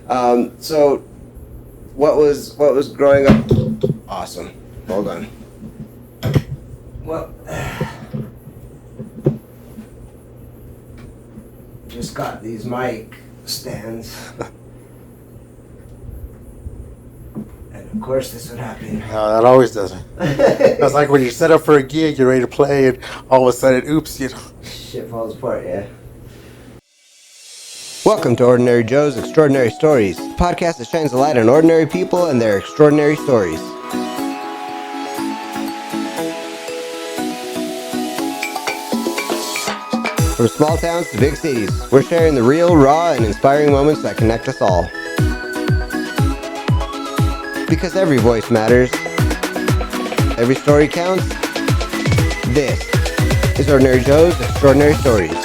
So what was growing up? Awesome. Hold on. Well, just got these mic stands, and of course this would happen. No, that always doesn't. That's like when you're set up for a gig, you're ready to play, and all of a sudden, oops, Shit falls apart. Yeah. Welcome to Ordinary Joe's Extraordinary Stories, a podcast that shines a light on ordinary people and their extraordinary stories. From small towns to big cities, we're sharing the real, raw, and inspiring moments that connect us all. Because every voice matters, every story counts. This is Ordinary Joe's Extraordinary Stories.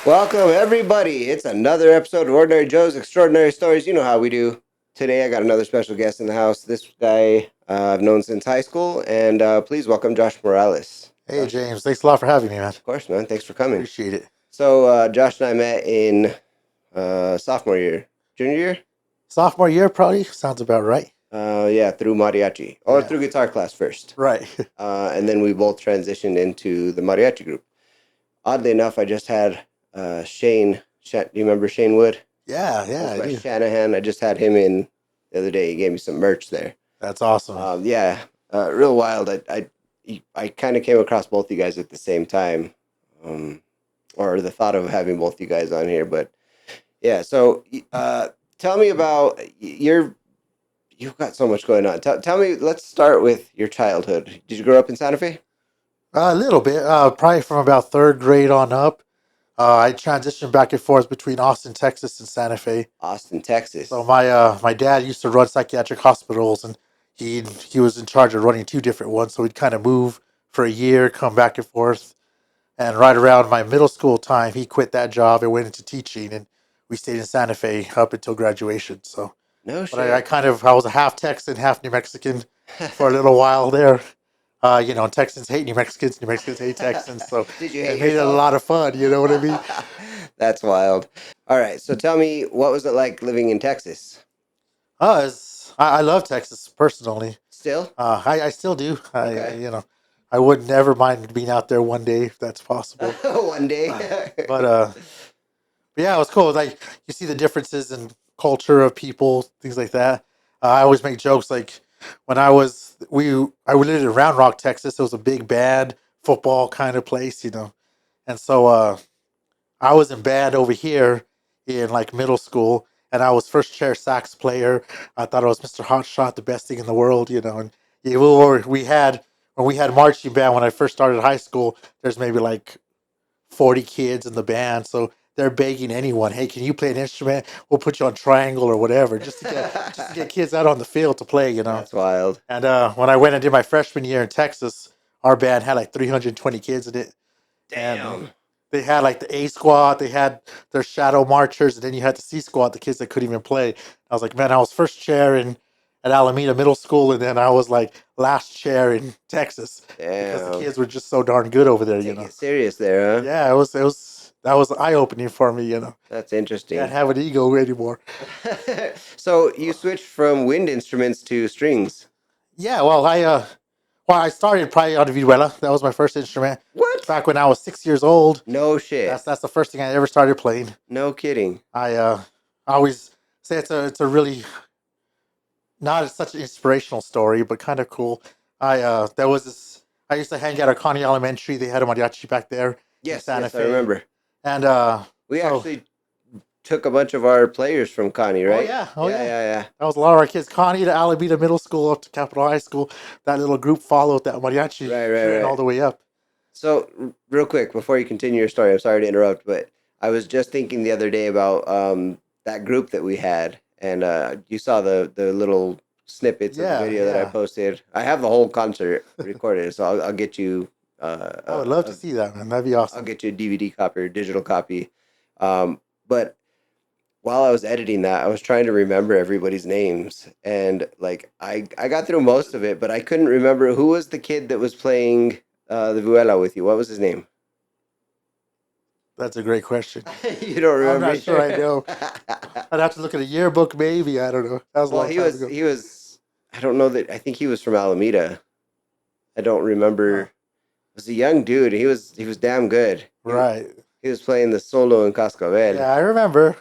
Welcome, everybody. It's another episode of Ordinary Joe's Extraordinary Stories. You know how we do. Today, I got another special guest in the house. This guy I've known since high school, and please welcome Josh Morales. Hey, James, thanks a lot for having me, man. Of course, man. Thanks for coming. Appreciate it. So, Josh and I met in sophomore year, junior year. Sophomore year, probably sounds about right. Yeah, through Mariachi or through guitar class first. Right. And then we both transitioned into the Mariachi group. Oddly enough, I just had Shane. Do you remember Shane Wood? Yeah, I do. Shanahan. I just had him in the other day. He gave me some merch there. That's awesome. Real wild. I kind of came across both you guys at the same time, or the thought of having both you guys on here. But yeah, so tell me about you've got so much going on. Tell me. Let's start with your childhood. Did you grow up in Santa Fe? A little bit, probably from about third grade on up. I transitioned back and forth between Austin, Texas, and Santa Fe. Austin, Texas. So my dad used to run psychiatric hospitals, and he was in charge of running two different ones. So we'd kind of move for a year, come back and forth. And right around my middle school time, he quit that job and went into teaching, and we stayed in Santa Fe up until graduation. So, no shit. But I was a half Texan, half New Mexican for a little while there. Texans hate New Mexicans hate Texans. So Did you it hate made it a lot of fun. You know what I mean? That's wild. All right, so tell me, what was it like living in Texas? I love Texas personally. Still? I still do. Okay. I would never mind being out there one day if that's possible. One day. But yeah, it was cool. Like you see the differences in culture of people, things like that. I always make jokes like when I lived in Round Rock, Texas. It was a big band football kind of place, and so I was in band over here in like middle school, and I was first chair sax player. I thought I was Mr. Hotshot, the best thing in the world, And yeah, we had when we had marching band when I first started high school. There's maybe like 40 kids in the band, so they're begging anyone, "Hey, can you play an instrument? We'll put you on triangle or whatever, just to get kids out on the field to play." That's wild. And when I went and did my freshman year in Texas, our band had like 320 kids in it. Damn. And they had like the A squad, they had their shadow marchers, and then you had the C squad, the kids that couldn't even play. I was like, man, I was first chair at Alameda Middle School, and then I was like last chair in Texas. Damn. Because the kids were just so darn good over there, Take it serious there, huh? Yeah, that was eye opening for me, That's interesting. Can't have an ego anymore. So you switched from wind instruments to strings. Yeah, I started probably on the vihuela. That was my first instrument. What? Back when I was 6 years old. No shit. That's the first thing I ever started playing. No kidding. I always say it's a really not such an inspirational story, but kind of cool. I used to hang out at Connie Elementary. They had a mariachi back there. Yes, Santa Fe. I remember. And we actually took a bunch of our players from Connie, right? Oh yeah. That was a lot of our kids. Connie to Alameda Middle School up to Capitol High School. That little group followed that mariachi right. all the way up. So real quick before you continue your story, I'm sorry to interrupt, but I was just thinking the other day about that group that we had, and you saw the little snippets of the video that I posted. I have the whole concert recorded, so I'll get you. I would love to see that, man. That'd be awesome. I'll get you a DVD copy or digital copy. But while I was editing that, I was trying to remember everybody's names, and like I got through most of it, but I couldn't remember who was the kid that was playing the vihuela with you. What was his name? That's a great question. You don't I'm remember not sure I either. know. I'd have to look at a yearbook, maybe. I don't know. That was a Well, long time ago. he was. I don't know that. I think he was from Alameda. I don't remember. Huh. It was a young dude. He was damn good. Right. He was playing the solo in Cascabel. Yeah, I remember,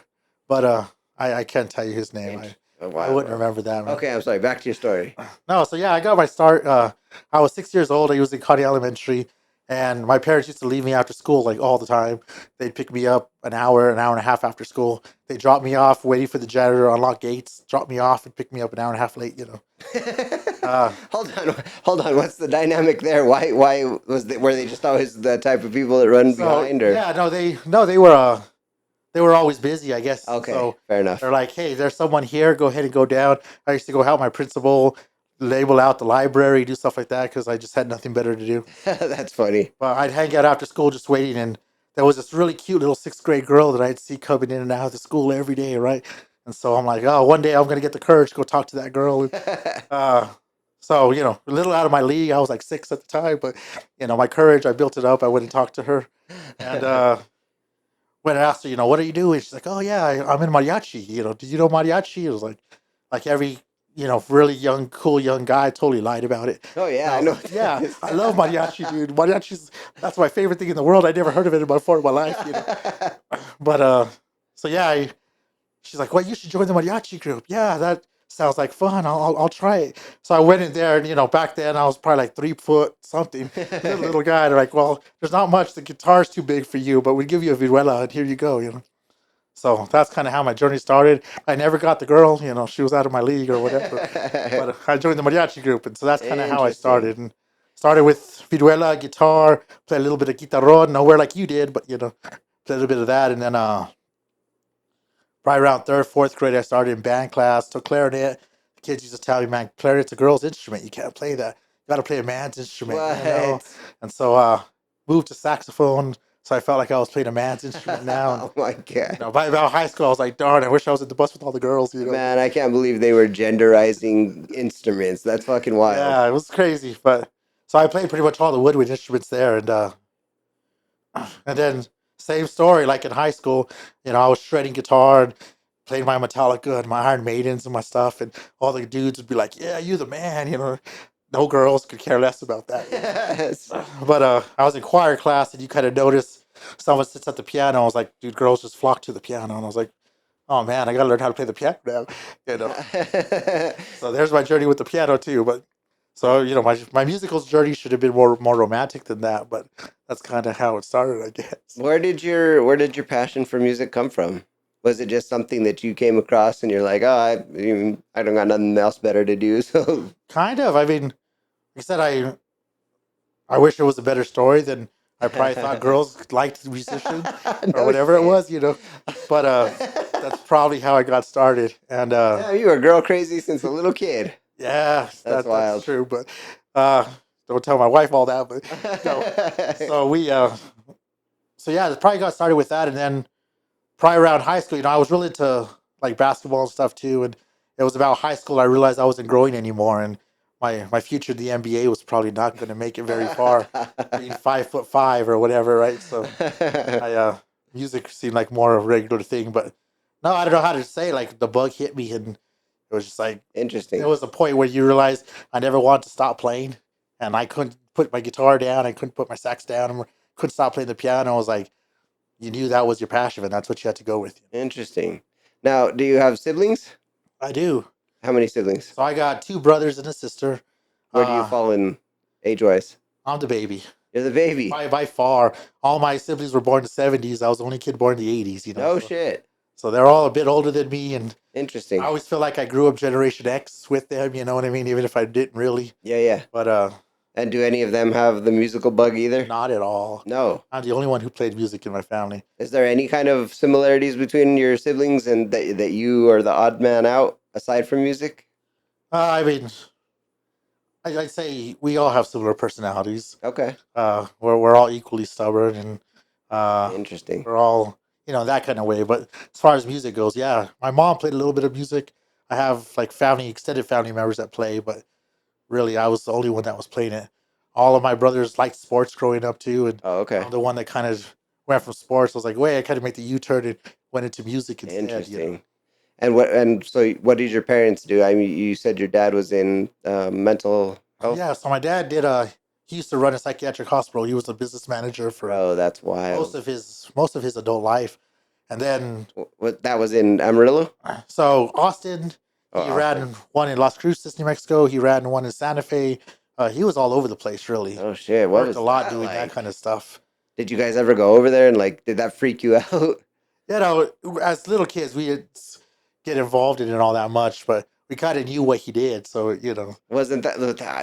but I can't tell you his name. Oh, I wow, wouldn't wow. remember that, man. Okay, I'm sorry. Back to your story. No, so yeah, I got my start. I was 6 years old. I was in Connie Elementary, and my parents used to leave me after school like all the time. They'd pick me up an hour and a half after school. They drop me off, waiting for the janitor to unlock gates, drop me off, and pick me up an hour and a half late. Uh, Hold on. What's the dynamic there? Why were they just always the type of people that run so behind, or yeah, no, they were always busy, I guess. okay, So fair they're enough. like, hey, there's someone here. Go ahead and go down. I used to go help my principal label out the library, do stuff like that because I just had nothing better to do. That's funny. But I'd hang out after school just waiting, and there was this really cute little sixth grade girl that I'd see coming in and out of the school every day, right? And so I'm like, oh, one day I'm gonna get the courage to go talk to that girl. And, uh, so a little out of my league. I was like 6 at the time, but my courage, I built it up. I went and talked to her, and when I asked her, what are you doing? She's like, oh yeah, I'm in mariachi. Did you know mariachi? It was like every really young, cool young guy totally lied about it. Oh And yeah, I I was know like, what that yeah, is. I love mariachi, dude. Mariachi's that's my favorite thing in the world. I never heard of it before in my life. But so yeah, she's like, well, you should join the mariachi group. Yeah, that sounds like fun. I'll try it. So I went in there, and back then I was probably like 3 foot something, little guy. They're like, well, there's not much. The guitar's too big for you, but we give you a vihuela, and here you go. So that's kind of how my journey started. I never got the girl, she was out of my league or whatever. But I joined the mariachi group, and so that's kind of how I Interesting. started. And started with vihuela, guitar, play a little bit of guitarron, nowhere like you did, but play a little bit of that. And then right around third, fourth grade, I started in band class, took clarinet. The kids used to tell me, man, clarinet's a girl's instrument. You can't play that. You got to play a man's instrument. What? And so moved to saxophone. So I felt like I was playing a man's instrument now. And Oh my god. by about high school, I was like, darn, I wish I was at the bus with all the girls. Man, I can't believe they were genderizing instruments. That's fucking wild. Yeah, it was crazy. But so I played pretty much all the woodwind instruments there. And then same story, like in high school, I was shredding guitar and playing my Metallica and my Iron Maidens and my stuff. And all the dudes would be like, yeah, you the man. No girls could care less about that. Yes. But I was in choir class, and you kind of notice someone sits at the piano. I was like, dude, girls just flock to the piano. And I was like, oh man, I got to learn how to play the piano now. You know. So there's my journey with the piano too. But so my musical journey should have been more romantic than that. But that's kind of how it started, I guess. Where did your passion for music come from? Was it just something that you came across and you're like, oh, I don't got nothing else better to do, so Kind of. I mean, like I said, I wish it was a better story than I probably thought girls liked musicians or no whatever it shit. was. But that's probably how I got started. And Yeah, you were girl crazy since a little kid. yeah, That's that's wild. true. But uh, don't tell my wife all that. But no. So so yeah, it probably got started with that, and then probably around high school, I was really into like basketball and stuff too. And it was about high school I realized I wasn't growing anymore, and my future in the NBA was probably not going to make it very far, being 5'5" or whatever, right? So I music seemed like more a regular thing, but no, I don't know how to say. Like the bug hit me, and it was just like there Interesting. was a point where you realize I never wanted to stop playing, and I couldn't put my guitar down, I couldn't put my sax down, and couldn't stop playing the piano. I was like, you knew that was your passion, and that's what you had to go with. Interesting. Now, do you have siblings? I do. How many siblings? So I got two brothers and a sister. Where do you Uh, fall in age-wise? I'm the baby. You're the baby. By far, all my siblings were born in the '70s. I was the only kid born in the '80s. No So shit. so they're all a bit older than me, and I Interesting. always feel like I grew up Generation X with them. You know what I mean? Even if I didn't really, Yeah, yeah. but And do any of them have the musical bug either? not at all. No. I'm the only one who played music in my family. Is there any kind of similarities between your siblings and that you are the odd man out aside from music? I mean, I'd say we all have similar personalities. Okay. We're all equally stubborn, and Interesting. we're all that kind of way. But as far as music goes, yeah, my mom played a little bit of music. I have like extended family members that play, but really, I was the only one that was playing it. All of my brothers liked sports growing up too, and Oh, okay. I'm the one that kind of went from sports. I was like, wait, I kind of made the U-turn and went into music instead. You know. Interesting. And so what did your parents do? I mean, you said your dad was in mental health. Yeah. So my dad did. He used to run a psychiatric hospital. He was a business manager for Bro, that's wild. most of his adult life, and then What that was in Amarillo? so Austin, Oh, he Austin. ran one in Las Cruces, New Mexico. He ran one in Santa Fe. He was all over the place, really. Oh shit, what Worked a was lot that doing that kind like? of stuff. Did you guys ever go over there and like did that freak you out? You know, as little kids, we didn't get involved in it all that much, but we kind of knew what he did. So, you know, Wasn't that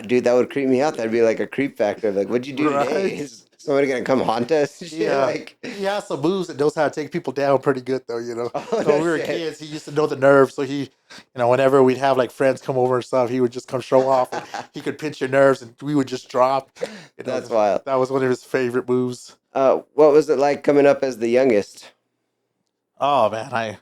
dude, that would creep me out. That'd be like a creep factor. Like, what'd you do today? right? Is somebody gonna come haunt us? Shit, Yeah. like He has some moves that knows how to take people down pretty good, though, you know. oh So no when we were shit. kids, he used to know the nerves. So whenever we'd have like friends come over and stuff, he would just come show off and he could pinch your nerves and we would just drop. You know, That's wild. that was one of his favorite moves. What was it like coming up as the youngest? Oh, man.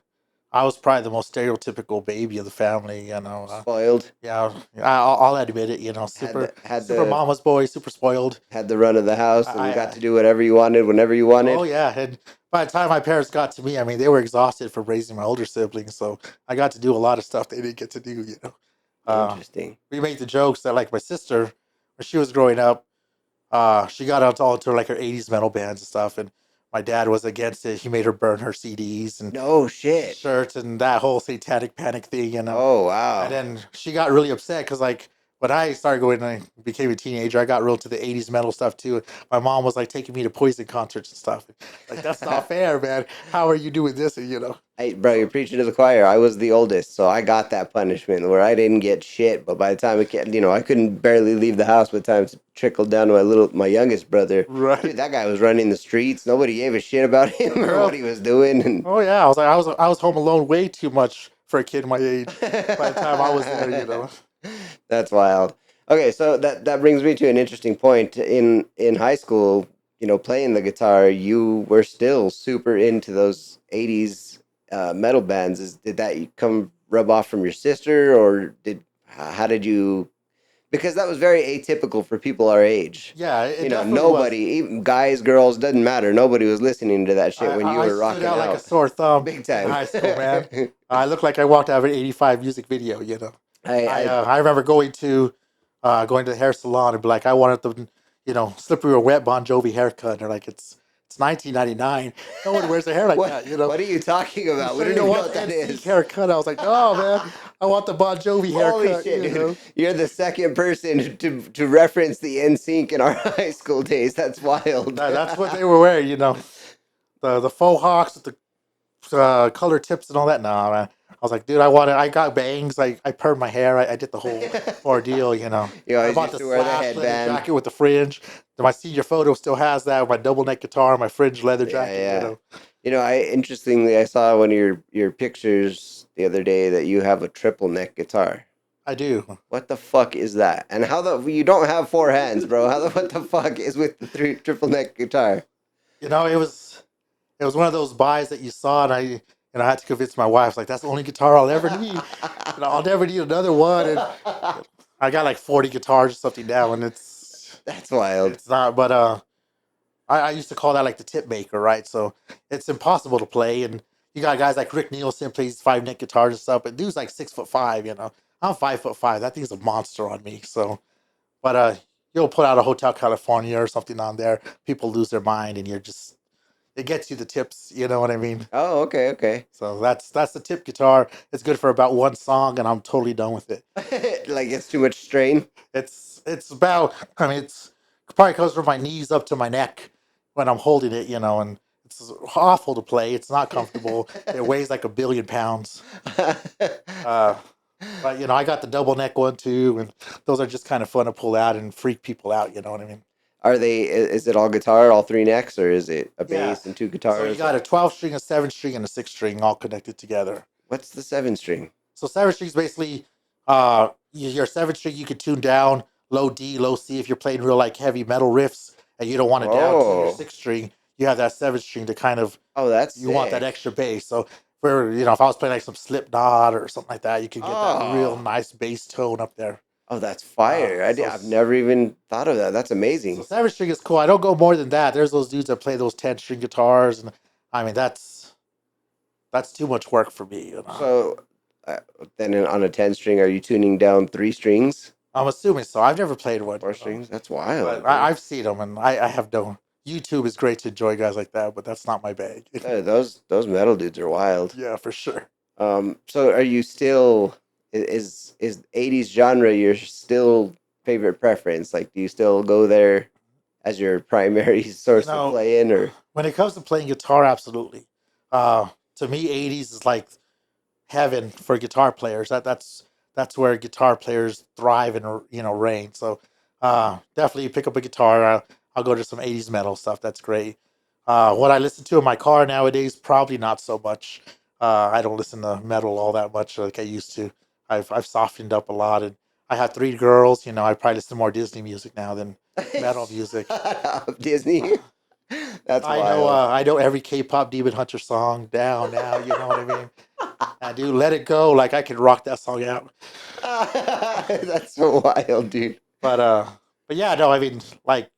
I was probably the most stereotypical baby of the family, you know. Spoiled? Yeah, I'll admit it. You know, Had the had super the mama's boy, super spoiled. had the run of the house I, and got I to do whatever you wanted whenever you oh wanted? yeah, and by the time my parents got to me, I mean they were exhausted from raising my older siblings, so I got to do a lot of stuff they didn't get to do. You know, Interesting. we made the jokes that like my sister, when she was growing up, she got all into like her '80s metal bands and stuff, and my dad was against it. He made her burn her CDs and No shit. shirts and that whole satanic panic thing, you know. Oh And wow. then she got really upset because, like, when I started going and I became a teenager, I got real to the '80s metal stuff too. My mom was like taking me to Poison concerts and stuff. Like, that's not fair, man. How are you doing this? And, you know, Hey, bro, you're preaching to the choir. I was the oldest, so I got that punishment where I didn't get shit. But by the time I couldn't barely leave the house. By the time it trickled down to my youngest brother, right? dude, that guy was running the streets. Nobody gave a shit about him or what Well, he was doing, and oh yeah, I was home alone way too much for a kid my age. By the time I was there, you know. that's wild. Okay, so that brings me to an interesting point. In high school, playing the guitar, you were still super into those '80s metal bands. Did that come rub off from your sister, or how did you? Because that was very atypical for people our age. Yeah, it definitely Nobody, was. even guys, girls, doesn't matter. Nobody was listening to that shit when you I were stood rocking out like a out sore thumb big in time. high school, man. I looked like I walked out of an '85 music video, you know. I I remember going to the hair salon and be like, I wanted the slippery or wet Bon Jovi haircut. And they're like, it's 1999. No one wears their hair like what that, you know. what are you talking You about? We sure you don't don't even know want what the that NSYNC is. haircut? I was like, no, man, I want the Bon Jovi Holy haircut, shit, you dude! know. You're the second person to reference the NSYNC in our high school days. That's wild. That's what they were wearing, you know. The faux hawks with the color tips and all that. Nah, man. I was like, dude, I got bangs. I permed my hair. I did the whole ordeal, you know. You I always bought used the to wear the slash leather headband. jacket with the fringe. My senior photo still has that with my double neck guitar, my fringe leather Yeah, jacket, you yeah. know. I saw one of your pictures the other day that you have a triple neck guitar. I do. What the fuck is that? And how the you don't have four hands, bro? What the fuck is with the triple neck guitar? You know, it was one of those buys that you saw, and I had to convince my wife like that's the only guitar I'll ever need. And I'll never need another one. And I got like 40 guitars or something now, and That's wild. it's not. But I used to call that like the tip maker, right? So it's impossible to play. And you got guys like Rick Nielsen plays 5 neck guitars and stuff, but dude's like 6'5", you know. I'm 5'5". That thing's a monster on me. So, but you'll put out a Hotel California or something on there, people lose their mind, and it gets you the tips. You know what I mean? Oh, okay, okay. So that's the tip guitar. It's good for about one song, and I'm totally done with it. Like it's too much strain. It's about. I mean, it probably goes from my knees up to my neck when I'm holding it, you know, and it's awful to play. It's not comfortable. It weighs like 1 billion pounds. Uh, but I got the double neck one too, and those are just kind of fun to pull out and freak people out. You know what I mean? Is it all guitar, all three necks, or is it a Yeah. bass and two So you guitars? got a 12 string, a 7 string, and a 6 string all connected together. What's the seven string? So 7 strings basically, your 7 string you can tune down low D, low C if you're playing real like heavy metal riffs and you don't want to down to your Oh, 6 string. You have that 7 string to kind of oh, that's you want that sick. extra bass. So if I was playing like some Slipknot or something like that, you can get that real Oh, nice bass tone up there. Oh, that's fire! So I've never even thought of that. That's so amazing. 7 string is cool. I don't go more than that. There's those dudes that play those 10 string guitars, and I mean that's too much work for me. So uh, then on a 10 string, are you tuning down three strings, I'm assuming so. I've never played one, four strings? That's but wild, dude. I've seen them, and I have no. YouTube is great to enjoy guys like that, but that's not my bag. Those metal dudes are wild. Yeah, for sure. So are you still is 80s genre your still favorite preference? Like, do you still go there as your primary You source to know, play in, or when it comes to playing guitar, absolutely. To me, 80s is like heaven for guitar players. That's where guitar players thrive and reign. So definitely pick up a guitar. I'll go to some 80s metal stuff. That's great. What I listen to in my car nowadays, probably not so much. I don't listen to metal all that much like I used to. I've softened up a lot, and I have 3 girls. I probably listen to more Disney music now than metal music. Shut up, Disney? That's wild. I know every K-pop Demon Hunter song down now. You know what I mean? I do Let It Go. Like I could rock that song out. That's so wild, dude. But but yeah, no, I mean, like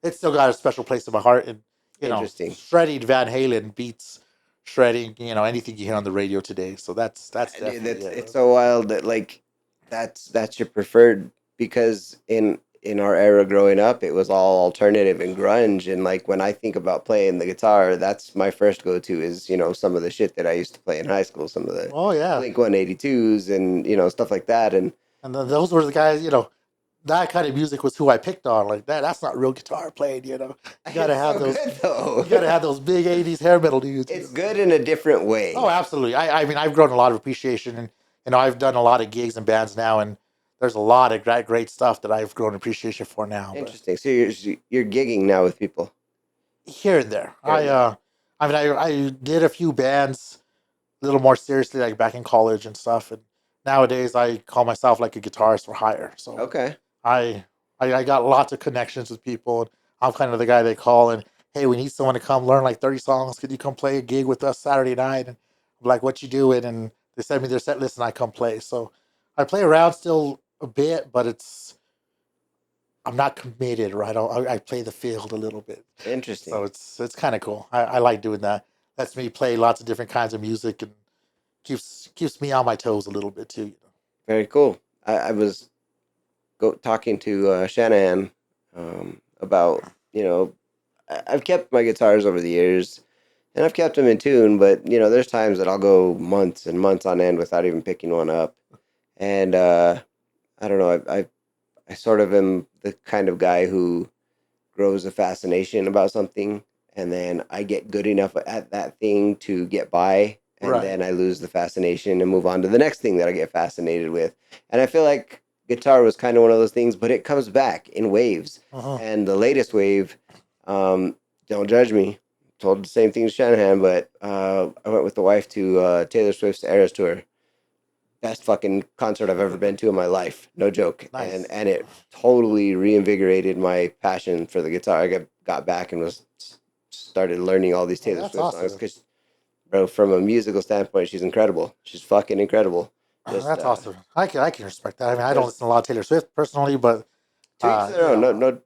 it's still got a special place in my heart. And Interesting. shredding Van Halen beats shredding anything you hear on the radio today. So that's Dude, definitely that's it. it's so wild that like that's your preferred because in our era growing up it was all alternative and grunge, and like when I think about playing the guitar, that's my first go to is some of the shit that I used to play in high school, some of the Oh yeah, Blink 182s and stuff like that. And and then those were the guys. That kind of music was who I picked on. Like that. That's not real guitar playing. You gotta it's have so those. good though. You gotta have those big '80s hair metal dudes. It's good in a different Oh, way. absolutely. I mean, I've grown a lot of appreciation, and I've done a lot of gigs and bands now, and there's a lot of great stuff that I've grown appreciation for now. But Interesting. So you're gigging now with people here and there, here and there. I mean, I did a few bands a little more seriously, like back in college and stuff, and nowadays I call myself like a guitarist for hire. So Okay. I I got lots of connections with people. And I'm kind of the guy they call and hey, we need someone to come learn like 30 songs. Could you come play a gig with us Saturday night? And I'm like, what you doing? And they send me their set list and I come play. So I play around still a bit, but I'm not committed, right? I play the field a little bit. Interesting. So it's kind of cool. I like doing that. Lets me play lots of different kinds of music and keeps me on my toes a little bit too. Very cool. I was talking to Shanahan about I've kept my guitars over the years, and I've kept them in tune. But there's times that I'll go months and months on end without even picking one up, and I don't know. I sort of am the kind of guy who grows a fascination about something, and then I get good enough at that thing to get by, and Right. then I lose the fascination and move on to the next thing that I get fascinated with. And I feel like guitar was kind of one of those things, but it comes back in waves. Uh-huh. And the latest wave, don't judge me, told the same thing to Shanahan, but I went with the wife to Taylor Swift's Eras tour. Best fucking concert I've ever been to in my life, no joke. and Nice. and it totally reinvigorated my passion for the guitar. I got back and was started learning all these Oh, Taylor that's Swift songs awesome. because, bro, from a musical standpoint, she's incredible. She's fucking incredible. Just That's awesome. I can respect that. I mean, I don't there's listen to a lot of Taylor Swift personally, but to each their own. No, no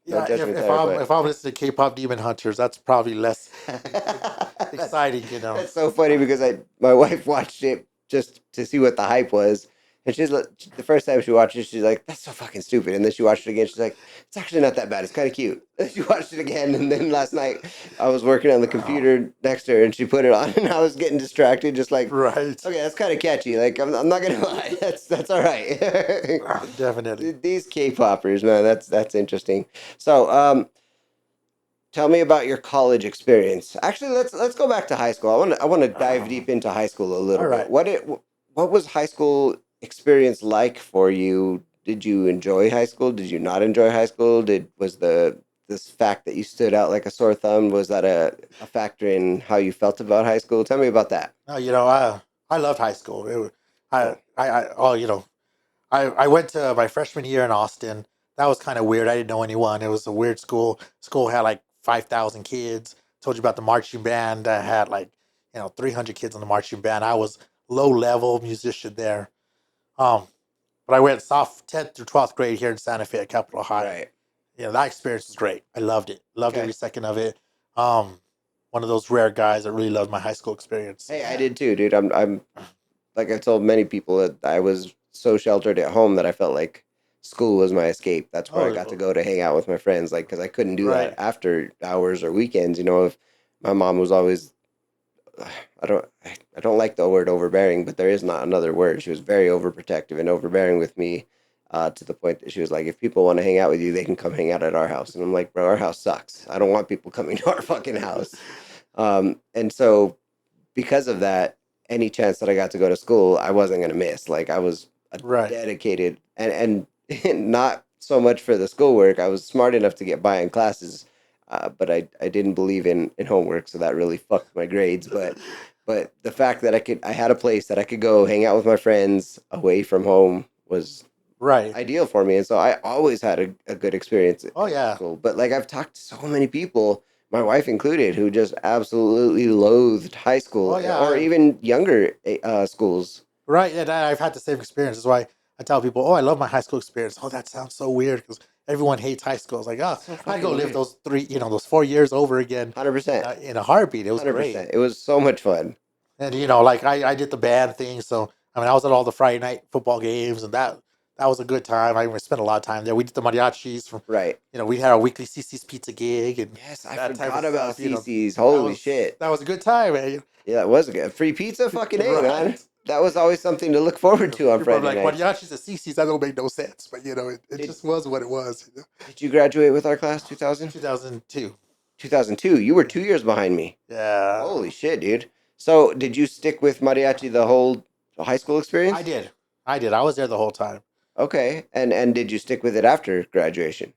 yeah, judgment if there, I'm but if I'm listening to K-pop Demon Hunters, that's probably less that's exciting. that's so funny because my wife watched it just to see what the hype was, and she's like, the first time she watched it, she's like, "That's so fucking stupid." And then she watched it again. She's like, "It's actually not that bad. It's kind of cute." And she watched it again, and then last night I was working on the computer next to her, and she put it on, and I was getting distracted, just like, Right. okay, that's kind of catchy. Like I'm not gonna lie, that's all right. Definitely. These K-poppers, man, that's interesting. So, tell me about your college experience. Actually, let's go back to high school. I want to dive deep into high school a All little bit. right. What was high school experience like for you? Did you enjoy high school? Did you not enjoy high school? Did was the this fact that you stood out like a sore thumb, was that a factor in how you felt about high school? Tell me about that. No, I loved high school. Cool. I went to my freshman year in Austin. That was kind of weird. I didn't know anyone. It was a weird school. School had like 5,000 kids. Told you about the marching band that had like 300 kids in the marching band. I was low level musician there. Um, but I went soft 10th through 12th grade here in Santa Fe at Capitol High. Right. That experience was great. I loved it. Loved Okay. every second of it. Um, One of those rare guys that really loved my high school experience. Hey, I did too, dude. I'm like I've told many people that I was so sheltered at home that I felt like school was my escape. That's where I got to go to hang out with my friends, like because I couldn't do that Right. after hours or weekends. If my mom was always, I don't like the word overbearing, but there is not another word. She was very overprotective and overbearing with me, to the point that she was like, if people want to hang out with you, they can come hang out at our house. And I'm like, bro, our house sucks. I don't want people coming to our fucking house. And so because of that, any chance that I got to go to school, I wasn't gonna miss. Like I was a Right. dedicated and not so much for the schoolwork. I was smart enough to get by in classes, but I didn't believe in homework, so that really fucked my grades. But the fact that I had a place that I could go hang out with my friends away from home was Right. ideal for me, and so I always had a good experience Oh at yeah. school. But like I've talked to so many people, my wife included, who just absolutely loathed high school Oh yeah. or even younger schools. Right. And I've had the same experience. That's why I tell people, "Oh, I love my high school experience." Oh, that sounds so weird because everyone hates high school. It's like, oh, So I'd go fucking live weird. those those 4 years over again 100%. in a heartbeat. It was great. 100%. It was so much fun. And like I did the band thing, so I mean I was at all the Friday night football games, and that was a good time. I spent a lot of time there. We did the mariachis from, Right. we had our weekly CC's pizza gig and Yes, I that type of forgot about stuff. CC's. That Holy was shit. that was a good time, man. Yeah, that was good. Free pizza? Fucking A, man. Right. That was always something to look forward to on People are Friday like nights. mariachis at CC's. That don't make no sense, but it Did, just was what it was. did you graduate with our class 2000? 2002. 2002. You were 2 years behind me. Yeah, Holy shit, dude. So, did you stick with mariachi the whole high school I experience? did. I did. I was there the whole time. Okay. And did you stick with it after graduation?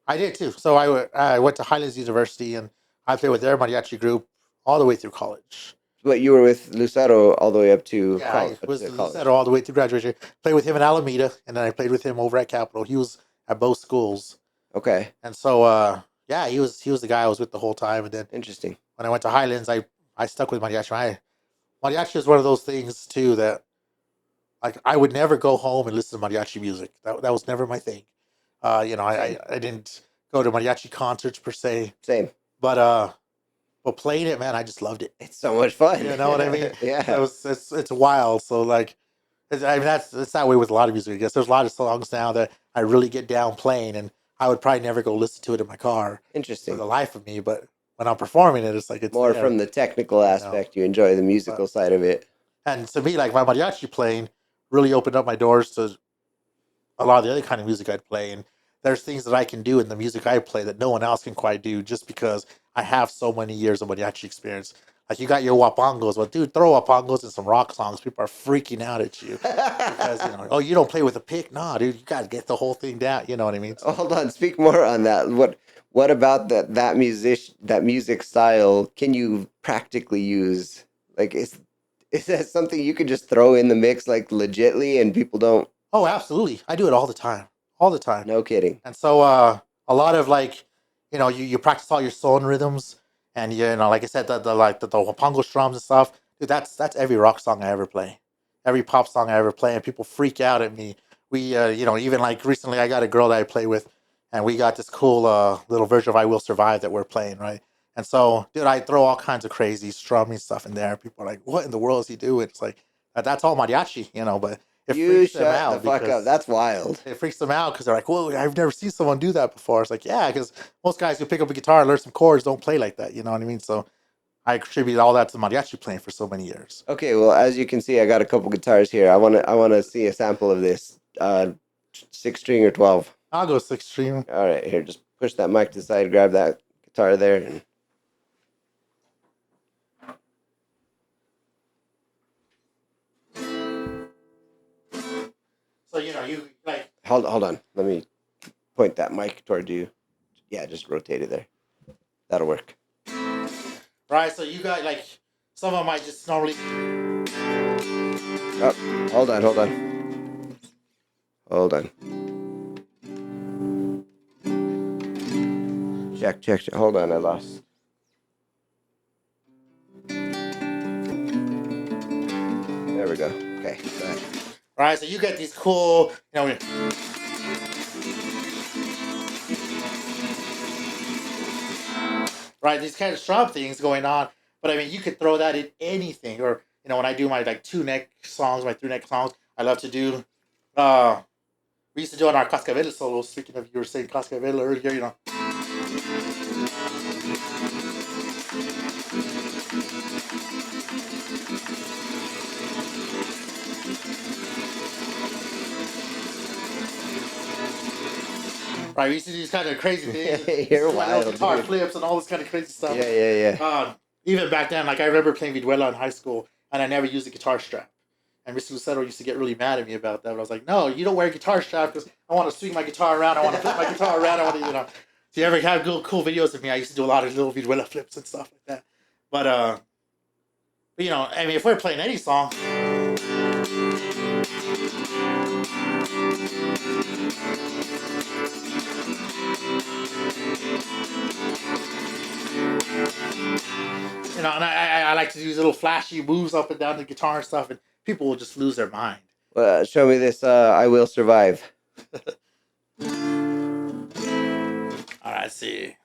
I did too. So I went to Highlands University and I played with their mariachi group all the way through college. But you were with Lucero all the way up to Yeah, I was to the college. Lucero all the way through graduation. Played with him in Alameda, and then I played with him over at Capitol. He was at both schools, Okay. and so yeah, he was the guy I was with the whole time. And then Interesting. when I went to Highlands, I stuck with mariachi. Mariachi is one of those things too that like I would never go home and listen to mariachi music. That was never my thing. Same. I didn't go to mariachi concerts per se, Same. but playing it, man, I just loved it. It's so much fun. You know what I mean? Yeah. It's wild. So like, I mean it's that way with a lot of music. I guess there's a lot of songs now that I really get down playing, and I would probably never go listen to it in my car for Interesting. the life of me. But when I'm performing it, it's like it's More there. from the technical You know. aspect. You enjoy the But musical side of it. and to me, like my mariachi playing really opened up my doors to a lot of the other kind of music I'd play. And there's things that I can do in the music I play that no one else can quite do just because I have so many years of mariachi experience. Like you got your wapangos, well, dude, throw wapangos in some rock songs. People are freaking out at you because oh, you don't play with a pick. Nah, dude, you got to get the whole thing down. You know what I mean? So, Hold on, speak more on that. What about that music style can you practically use? Like is that something you could just throw in the mix like legitly and people don't? oh, absolutely, I do it all the time. No kidding. And so a lot of like, you practice all your song rhythms, and like I said, the wapango strums and stuff. Dude, that's every rock song I ever play, every pop song I ever play, and people freak out at me. We even like recently, I got a girl that I play with, and we got this cool little version of "I Will Survive" that we're playing, right? And so, dude, I throw all kinds of crazy strumming stuff in there. People are like, "What in the world is he doing?" It's like that's all mariachi, but it You freaks them shut the out fuck up. because That's wild. it freaks them out because they're like, "Whoa, I've never seen someone do that before." It's like, yeah, because most guys who pick up a guitar and learn some chords don't play like that. You know what I mean? So I attribute all that to mariachi playing for so many years. Okay, well, as you can see, I got a couple guitars here. I wanna see a sample of this. 6 string or 12. I'll go six string. All right, here, just push that mic to the side, grab that guitar there, and So you like hold on. Let me point that mic toward you. Yeah, just rotate it there. That'll work. right. So you got like some of them I just normally. Oh, hold on. Hold on. Check. Hold on, I lost. There we go. Okay, go ahead. right? So you get these cool, right? These kind of strum things going on. But I mean, you could throw that in anything. Or when I do my like two neck songs, my three neck songs, I love to do. Uh, we used to do on our Cascabel solos. Speaking of, you were saying Cascabel earlier. Right, we used to do these kind of crazy things. You're My little wild, guitar dude. flips and all this kind of crazy stuff. Yeah. Even back then, like I remember playing vihuela in high school, and I never used a guitar strap. And Mr. Lucero used to get really mad at me about that. But I was like, no, you don't wear a guitar strap because I want to swing my guitar around. I want to flip my guitar around. I want to. If you ever have cool videos of me, I used to do a lot of little vihuela flips and stuff like that. But I mean, if we're playing any song, and I like to do these little flashy moves up and down the guitar and stuff, and people will just lose their mind. Show me this. I will survive. All right, let's see.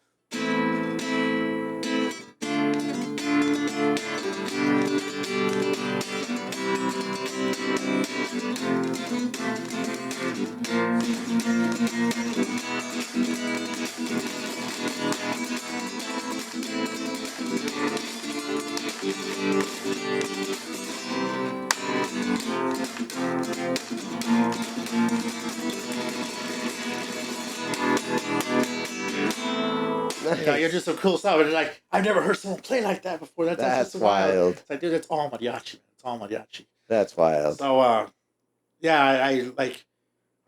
Nice. You're just some cool stuff. And like, I've never heard someone play like that before. That's just wild. wild. It's like, dude, it's all mariachi. It's all mariachi. That's wild. So, yeah, I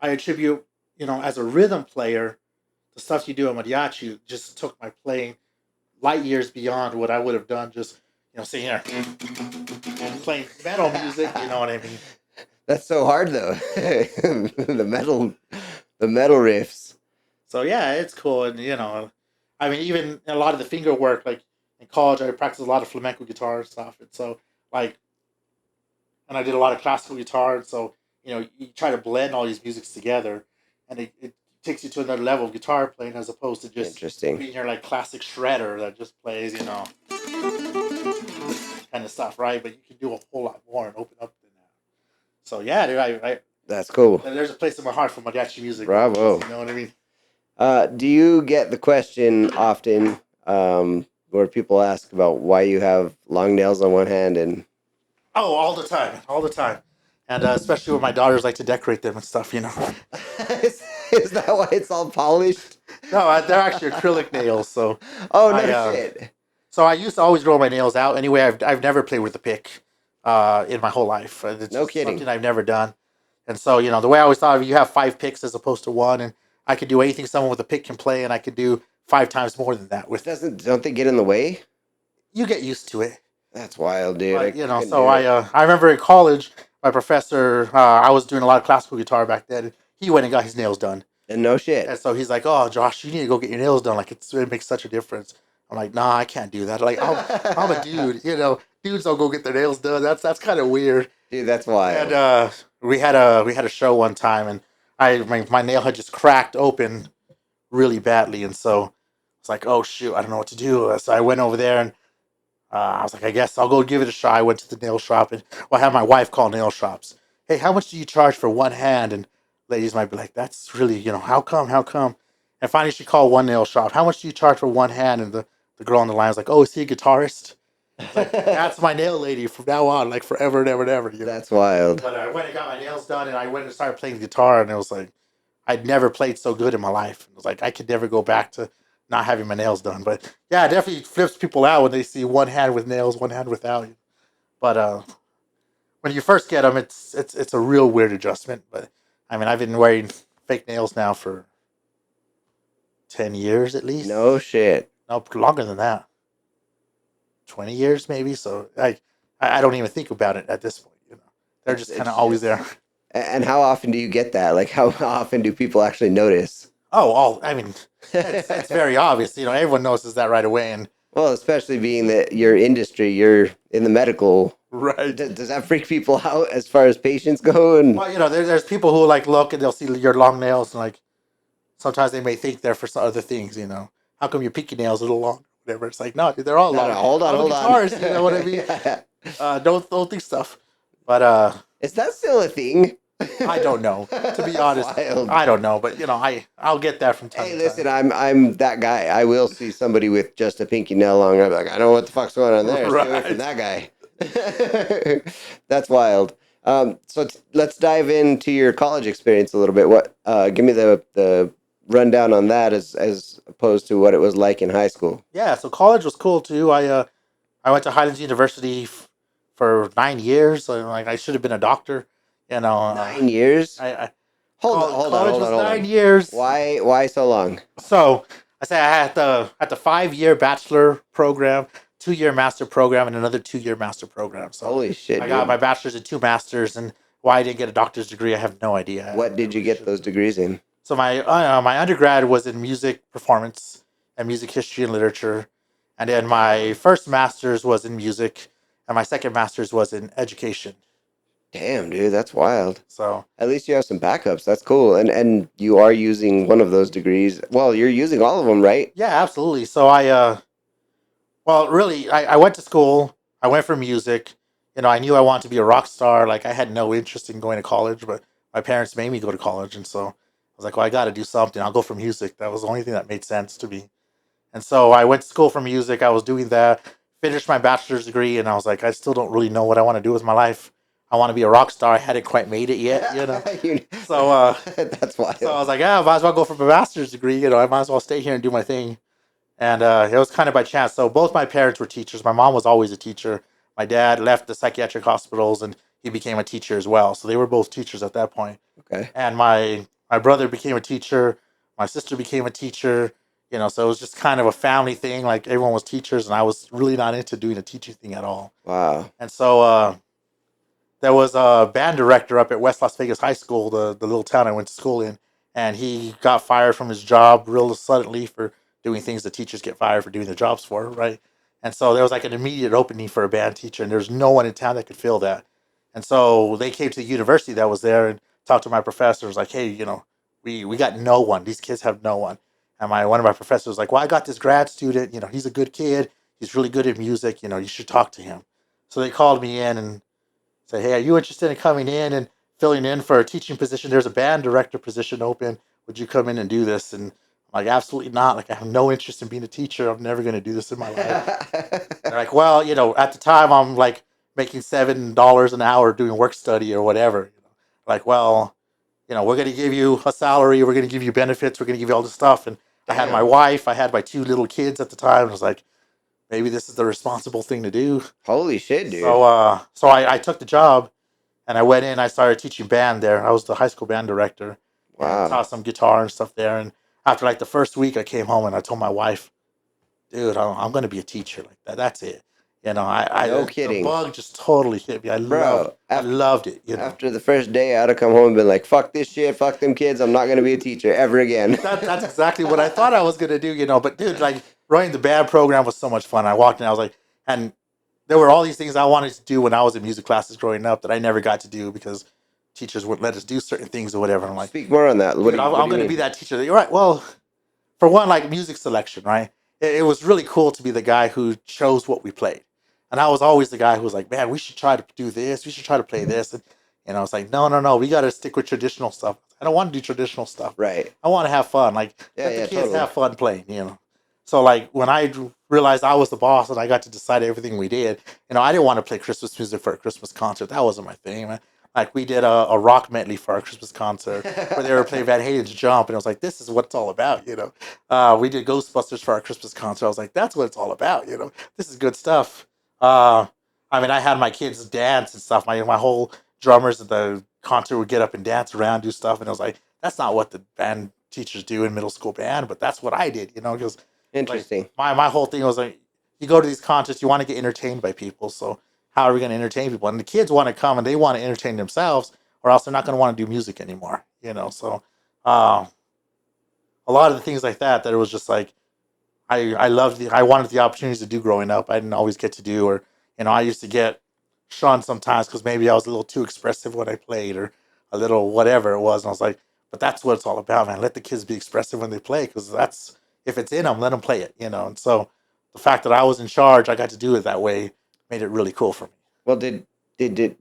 attribute, as a rhythm player, the stuff you do in mariachi just took my playing light years beyond what I would have done just, sitting here playing metal music. You know what I mean? That's so hard though. the metal riffs. So yeah, it's cool, and I mean, even a lot of the finger work, like in college, I practiced a lot of flamenco guitar and stuff, and so like, and I did a lot of classical guitar, and so you try to blend all these musics together, and it takes you to another level of guitar playing as opposed to just Interesting. being your like classic shredder that just plays kind of stuff, right? But you can do a whole lot more and open up than that. So yeah, dude, That's cool. there's a place in my heart for mariachi music. Bravo. You know what I mean? Do you get the question often where people ask about why you have long nails on one hand and Oh, all the time, and especially when my daughters like to decorate them and stuff. is that why it's all polished? No, they're actually acrylic nails. So, Oh no I shit. so I used to always grow my nails out. Anyway, I've never played with the pick, in my whole life. It's No kidding. something I've never done. And so the way I always thought of it, you have 5 picks as opposed to one, and I could do anything someone with a pick can play, and I could do 5 times more than that with. Don't they get in the way? You get used to it. That's wild, dude. But, couldn't so do it. I remember in college, my professor, I was doing a lot of classical guitar back then. He went and got his nails done. And no shit. And so he's like, "Oh, Josh, you need to go get your nails done. Like it makes such a difference." I'm like, "Nah, I can't do that. Like I'm a dude. Dudes don't go get their nails done. That's kind of weird." Dude, that's wild. And we had a show one time, and my nail had just cracked open really badly, and so it's like, "Oh shoot, I don't know what to do." So I went over there, and I was like, "I guess I'll go give it a shot." I went to the nail shop, and I had my wife call nail shops. Hey, how much do you charge for one hand? And ladies might be like, "That's really, how come? How come?" And finally, she called one nail shop. How much do you charge for one hand? And the girl on the line was like, "Oh, is he a guitarist?" Like, that's my nail lady from now on, like forever and ever and ever. That's wild. But I went and got my nails done, and I went and started playing guitar, and it was like I'd never played so good in my life. It was like I could never go back to not having my nails done. But yeah, it definitely flips people out when they see one hand with nails, one hand without. But when you first get them, it's a real weird adjustment. But I mean, I've been wearing fake nails now for 10 years at least. No shit. No, longer than that. 20 years maybe. So I don't even think about it at this point. They're just kind of always there. And how often do you get that? Like, how often do people actually notice? I mean, it's very obvious. Everyone notices that right away. And Well, especially being that your industry, you're in the medical Right. Does that freak people out as far as patients go? And Well, there's people who like look and they'll see your long nails and like sometimes they may think they're for some other things. How come your pinky nails a little long? Whatever. It's like no, dude, they're all no, long. no, hold on, I'm a hold on. guitarist. You know what I mean? Yeah. Don't think stuff. But Is that still a thing? I don't know. To be That's honest, wild. I don't know. But I'll get that from time Hey, to listen, time. I'm that guy. I will see somebody with just a pinky nail long. I'm like, I don't know what the fuck's going on there. Stay away from Right. that guy. That's wild. Let's dive into your college experience a little bit. Give me the rundown on that as opposed to what it was like in high school. Yeah. So college was cool too. I went to Highlands University for 9 years. So, like I should have been a doctor. You know. 9 years. I Hold college on, was hold nine on. years. Why so long? So I say I had the 5 year bachelor program, 2 year master program, and another 2 year master program. So Holy shit, I got dude. my bachelor's and two masters, and why I didn't get a doctor's degree, I have no idea. What I did you really get should. those degrees in? So my undergrad was in music performance and music history and literature, and then my Damn. first master's was in music, and my second master's was in education. Damn, dude, that's wild. So At least you have some backups. That's cool. And you are using one of those degrees. Well, you're using all of them, right? yeah, absolutely. So well, really, I went to school. I went for music. I knew I wanted to be a rock star. Like, I had no interest in going to college, but my parents made me go to college. And so I was like, well, I got to do something. I'll go for music. That was the only thing that made sense to me. And so I went to school for music. I was doing that, finished my bachelor's degree, and I was like, I still don't really know what I want to do with my life. I want to be a rock star. I hadn't quite made it yet. You- So, that's so I wild. was like, yeah, I might as well go for my master's degree. I might as well stay here and do my thing. And it was kind of by chance. So both my parents were teachers. My mom was always a teacher. My dad left the psychiatric hospitals and he became a teacher as well. So they were both teachers at that point. Okay. And my brother became a teacher. My sister became a teacher. So it was just kind of a family thing. Like everyone was teachers, and I was really not into doing a teaching thing at all. Wow. And so there was a band director up at West Las Vegas High School, the little town I went to school in, and he got fired from his job real suddenly for doing things that teachers get fired for doing their jobs for, right? And so there was like an immediate opening for a band teacher, and there's no one in town that could fill that. And so they came to the university that was there and talked to my professors, like, hey, we got no one. These kids have no one. And my one of my professors was like, well, I got this grad student. He's a good kid. He's really good at music. You should talk to him. So they called me in and say, hey, are you interested in coming in and filling in for a teaching position? There's a band director position open. Would you come in and do this? And I'm like, absolutely not. Like, I have no interest in being a teacher. I'm never going to do this in my life. They're like, well, at the time I'm like making $7 an hour doing work study or whatever. Like, well, we're going to give you a salary. We're going to give you benefits. We're going to give you all this stuff. And I had my Damn. wife. I had my two little kids at the time. I was like, maybe this is the responsible thing to do. Holy shit, dude. So I took the job and I went in. I started teaching band there. I was the high school band director and Wow. taught some guitar and stuff there. And after like the first week, I came home and I told my wife, "Dude, I'm going to be a teacher like that. That's it." No The kidding. bug just totally hit me. Bro, I loved it. after the first day, I'd have come home and been like, fuck this shit, fuck them kids. I'm not going to be a teacher ever again. That's exactly what I thought I was going to do. But dude, like running the band program was so much fun. I walked in, I was like, and there were all these things I wanted to do when I was in music classes growing up that I never got to do because teachers wouldn't let us do certain things or whatever. I'm like, Speak more on that. dude, What I'm do you going to be mean? that teacher. You're right. Well, for one, like music selection, right? It was really cool to be the guy who chose what we played. And I was always the guy who was like, man, we should try to do this. We should try to play this. And I was like, no, no, no. We got to stick with traditional stuff. I don't want to do traditional stuff. Right. I want to have fun. Like, Yeah, let the yeah, kids totally. have fun playing. So, like, when I realized I was the boss and I got to decide everything we did, I didn't want to play Christmas music for a Christmas concert. That wasn't my thing, man. Like, we did a rock medley for our Christmas concert where they were playing Van Halen's Jump. And I was like, this is what it's all about. We did Ghostbusters for our Christmas concert. I was like, that's what it's all about. This is good stuff. Uh, I mean, I had my kids dance and stuff. My whole drummers at the concert would get up and dance around, do stuff. And I was like, that's not what the band teachers do in middle school band, but that's what I did, because like Interesting. my whole thing was like, you go to these concerts, you want to get entertained by people. So how are we going to entertain people? And the kids want to come and they want to entertain themselves, or else they're not going to want to do music anymore. So uh, a lot of the things like that it was just like I wanted the opportunities to do growing up. I didn't always get to do, or I used to get shunned sometimes because maybe I was a little too expressive when I played or a little whatever it was. And I was like, but that's what it's all about, man. Let the kids be expressive when they play because that's if it's in them, let them play it, you know. And so the fact that I was in charge, I got to do it that way, made it really cool for me. Well, did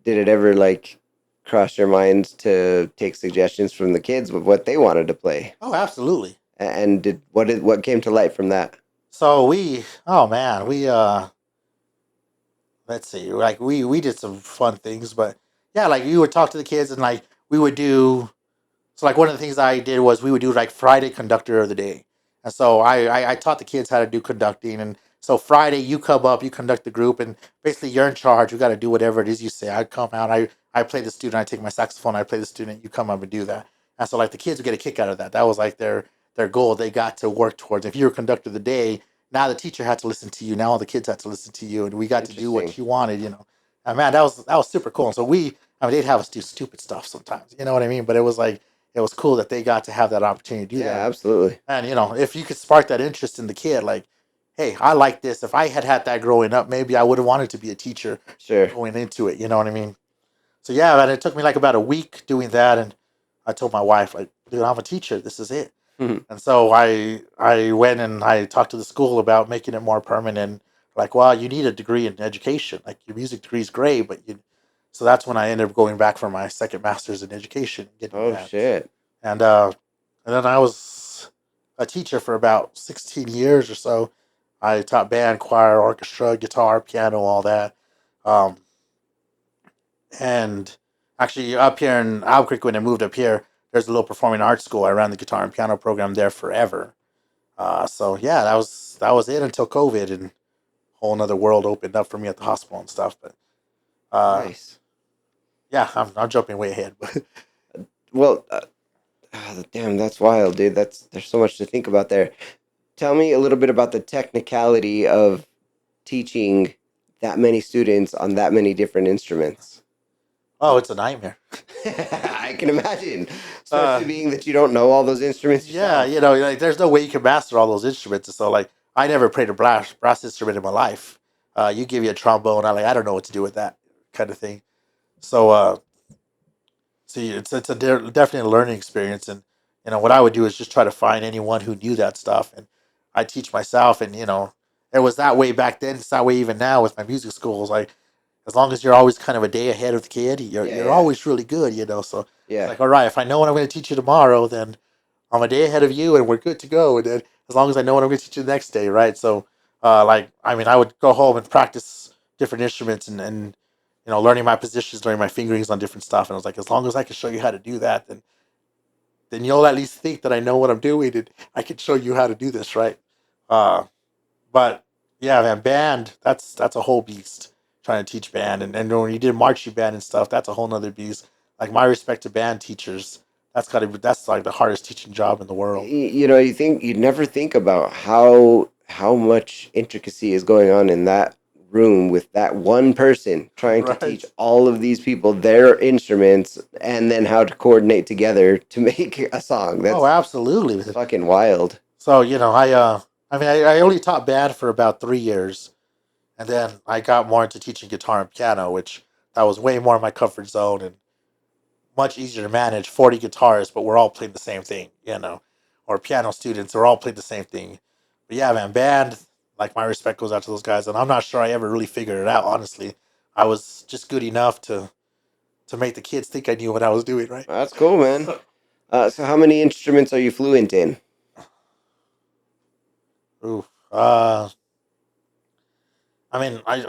it ever like cross your mind to take suggestions from the kids with what they wanted to play? Oh, absolutely. And what came to light from that? So oh man, let's see, like we did some fun things, but yeah, like we would talk to the kids and like we would do. So like one of the things I did was we would do like Friday conductor of the day, and so I taught the kids how to do conducting, and so Friday you come up, you conduct the group, and basically you're in charge. You got to do whatever it is you say. I come out, I play the student, I take my saxophone, I play the student, you come up and do that, and so like the kids would get a kick out of that. That was like their goal. They got to work towards. If you were conductor of the day, now the teacher had to listen to you. Now all the kids had to listen to you, and we got to do Interesting. what you wanted. You know, and man, that was super cool. And so I mean, they'd have us do stupid stuff sometimes. You know what I mean? But it was like it was cool that they got to have that opportunity to do Yeah, that. absolutely. And you know, if you could spark that interest in the kid, like, hey, I like this. If I had that growing up, maybe I would have wanted to be a teacher Sure. going into it. You know what I mean? So yeah, man, it took me like about a week doing that, and I told my wife, like, dude, I'm a teacher. This is it. Mhm. And so I went and I talked to the school about making it more permanent. Like, well, you need a degree in education. Like your music degree is great, but you. So that's when I ended up going back for my second master's in education, getting Oh that. shit. And then I was a teacher for about 16 years or so. I taught band, choir, orchestra, guitar, piano, all that. Um, and actually, up here in Albuquerque, when I moved up here, there's a little performing arts school. I ran the guitar and piano program there forever. So yeah, that was it until COVID, and a whole another world opened up for me at the hospital and stuff. But uh, Nice. yeah, I'm jumping way ahead. But Well, damn, that's wild, dude. There's so much to think about there. Tell me a little bit about the technicality of teaching that many students on that many different instruments. oh, it's a nightmare. I can imagine, Uh, especially being that you don't know all those instruments Yeah, yourself. you know, like there's no way you can master all those instruments. So like, I never played a brass instrument in my life. You give you a trombone, I don't know what to do with that kind of thing. So see, definitely a learning experience, and you know what I would do is just try to find anyone who knew that stuff, and I teach myself, and you know, it was that way back then. It's that way even now with my music schools. Like as long as you're always kind of a day ahead of the kid, you're Yeah, you're yeah, always really good. You know, so it's yeah. like all right, if I know what I'm going to teach you tomorrow, then I'm a day ahead of you, and we're good to go. And then as long as I know what I'm going to teach you the next day, right? So, like, I mean, I would go home and practice different instruments and you know, learning my positions, learning my fingerings on different stuff. And I was like, as long as I can show you how to do that, then you'll at least think that I know what I'm doing, and I can show you how to do this, right? Uh, but yeah, man, band that's a whole beast. Trying to teach band, and when you did marching band and stuff, that's a whole nother beast. Like my respect to band teachers, that's like the hardest teaching job in the world. You know, you'd never think about how much intricacy is going on in that room with that one person trying to teach Right. all of these people their instruments and then how to coordinate together to make a song. Oh, That's absolutely. fucking wild. So you know, I mean, I only taught band for about 3 years, and then I got more into teaching guitar and piano, which that was way more my comfort zone and much easier to manage. 40 guitarists, but we're all playing the same thing, you know, or piano students are all playing the same thing. But yeah, man, band, like my respect goes out to those guys, and I'm not sure I ever really figured it out. Honestly, I was just good enough to make the kids think I knew what I was doing, right? That's cool, man. So how many instruments are you fluent in? Ooh, I mean, I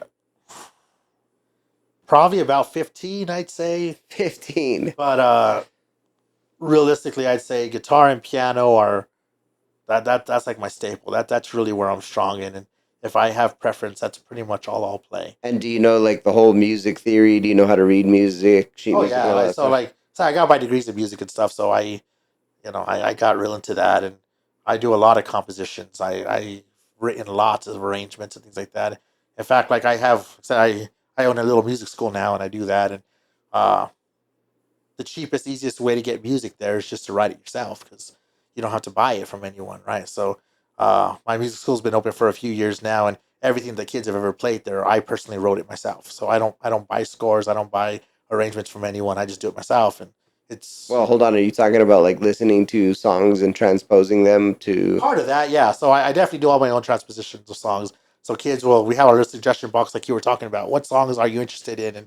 probably about 15, I'd say. 15. But realistically, I'd say guitar and piano are that's like my staple. That's really where I'm strong in. And if I have preference, that's pretty much all I'll play. And do you know like the whole music theory? Do you know how to read music, sheet Oh music, and yeah, all that stuff? so I got my degrees in music and stuff. So I got real into that, and I do a lot of compositions. I written lots of arrangements and things like that. In fact, like I own a little music school now, and I do that. And uh, the cheapest, easiest way to get music there is just to write it yourself because you don't have to buy it from anyone, right? So my music school's been open for a few years now, and everything the kids have ever played there, I personally wrote it myself. So I don't buy scores, I don't buy arrangements from anyone. I just do it myself, and it's Well, hold on. Are you talking about like listening to songs and transposing them to? part of that, yeah. So I definitely do all my own transpositions of songs. So kids will we have our suggestion box like you were talking about. What songs are you interested in? And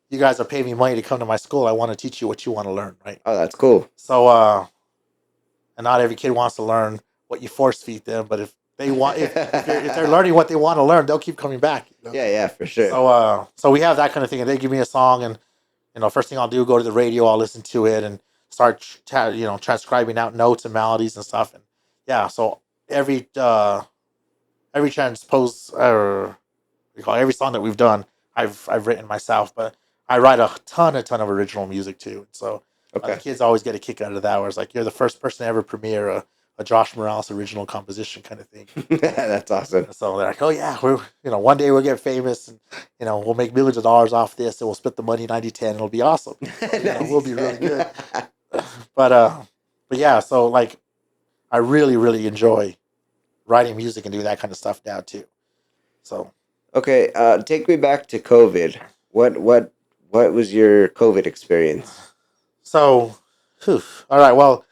you guys are paying me money to come to my school. I want to teach you what you want to learn, right? Oh, that's cool. So and not every kid wants to learn what you force feed them, but if they want if they're learning what they want to learn, they'll keep coming back. Yeah, yeah, for sure. So we have that kind of thing, and they give me a song, and first thing I'll do, go to the radio, I'll listen to it, and start transcribing out notes and melodies and stuff, and yeah. So every transpose or we call it, every song that we've done, I've written myself, but I write a ton of original music too. So the Okay. kids always get a kick out of that. Where it's like you're the first person to ever premiere a Josh Morales original composition kind of thing. That's awesome. So they're like, oh yeah, we're one day we'll get famous, and we'll make millions of dollars off this, and we'll split the money 90-10. It'll be awesome. We'll be really good. But yeah, so like I really really enjoy writing music and doing that kind of stuff now too. So Okay, take me back to COVID. What was your COVID experience? so, whew, all right. Well,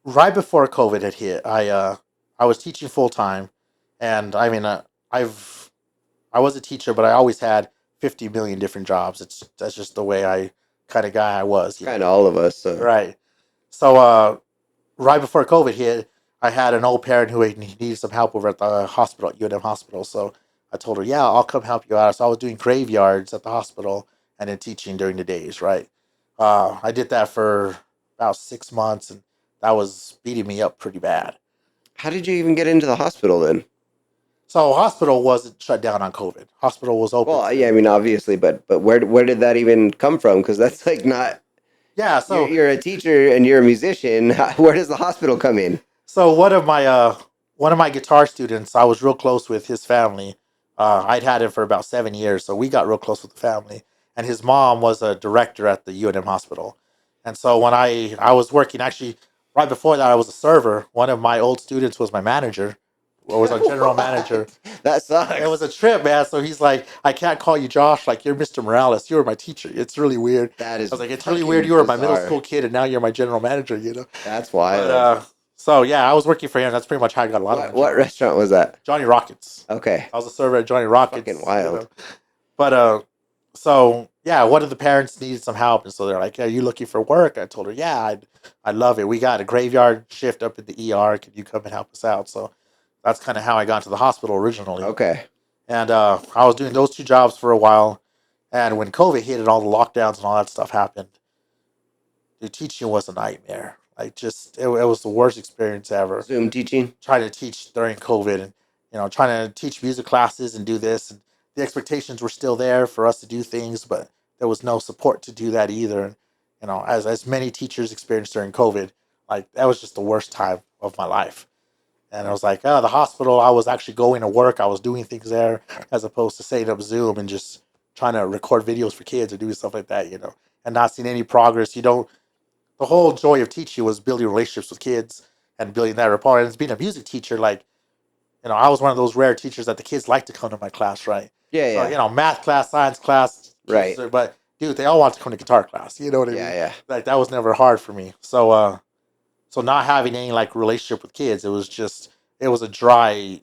right before COVID had hit, I was teaching full time, and I mean I was a teacher, but I always had 50 million different jobs. That's just the way I kind of guy I was. Kind of all of us. So. Right. So right before COVID hit, I had an old parent who needed some help over at the hospital, at UNM Hospital. So I told her, yeah, I'll come help you out. So I was doing graveyards at the hospital and then teaching during the days, right? I did that for about 6 months, and that was beating me up pretty bad. How did you even get into the hospital then? So hospital wasn't shut down on COVID. Hospital was open. Well, yeah, I mean, obviously, but where did that even come from? Because that's like not. Yeah. So You're a teacher and you're a musician. Where does the hospital come in? So one of my guitar students, I was real close with his family. I'd had him for about 7 years, so we got real close with the family. And his mom was a director at the UNM hospital. And so when I was working, actually right before that, I was a server. One of my old students was my manager, or was our general manager. That sucks. It was a trip, man. So he's like, I can't call you Josh. Like, you're Mr. Morales. You were my teacher. It's really weird. That is. I was like, it's really weird. You were my middle school kid, and now you're my general manager. That's wild. But, so yeah, I was working for him. That's pretty much how I got a lot of my What jobs. restaurant was that? Johnny Rockets. Okay. I was a server at Johnny Rockets. Fucking wild. But so yeah, one of the parents needed some help, and so they're like, "Are you looking for work?" I told her, "Yeah, I'd love it. We got a graveyard shift up at the ER. Can you come and help us out?" So that's kind of how I got to the hospital originally. Okay. And I was doing those two jobs for a while, and when COVID hit and all the lockdowns and all that stuff happened, the teaching was a nightmare. Like, just it was the worst experience ever. Zoom teaching. Trying to teach during COVID, and trying to teach music classes and do this, and the expectations were still there for us to do things, but there was no support to do that either. And as many teachers experienced during COVID, like that was just the worst time of my life. And I was like, oh, the hospital, I was actually going to work, I was doing things there, as opposed to setting up Zoom and just trying to record videos for kids or doing stuff like that, and not seeing any progress. The whole joy of teaching was building relationships with kids and building that rapport. And as being a music teacher, like, I was one of those rare teachers that the kids like to come to my class, right? Yeah, yeah. So, math class, science class, Right. But dude, they all want to come to guitar class. You know what I mean? Yeah. Like, that was never hard for me. So not having any like relationship with kids, it was a dry.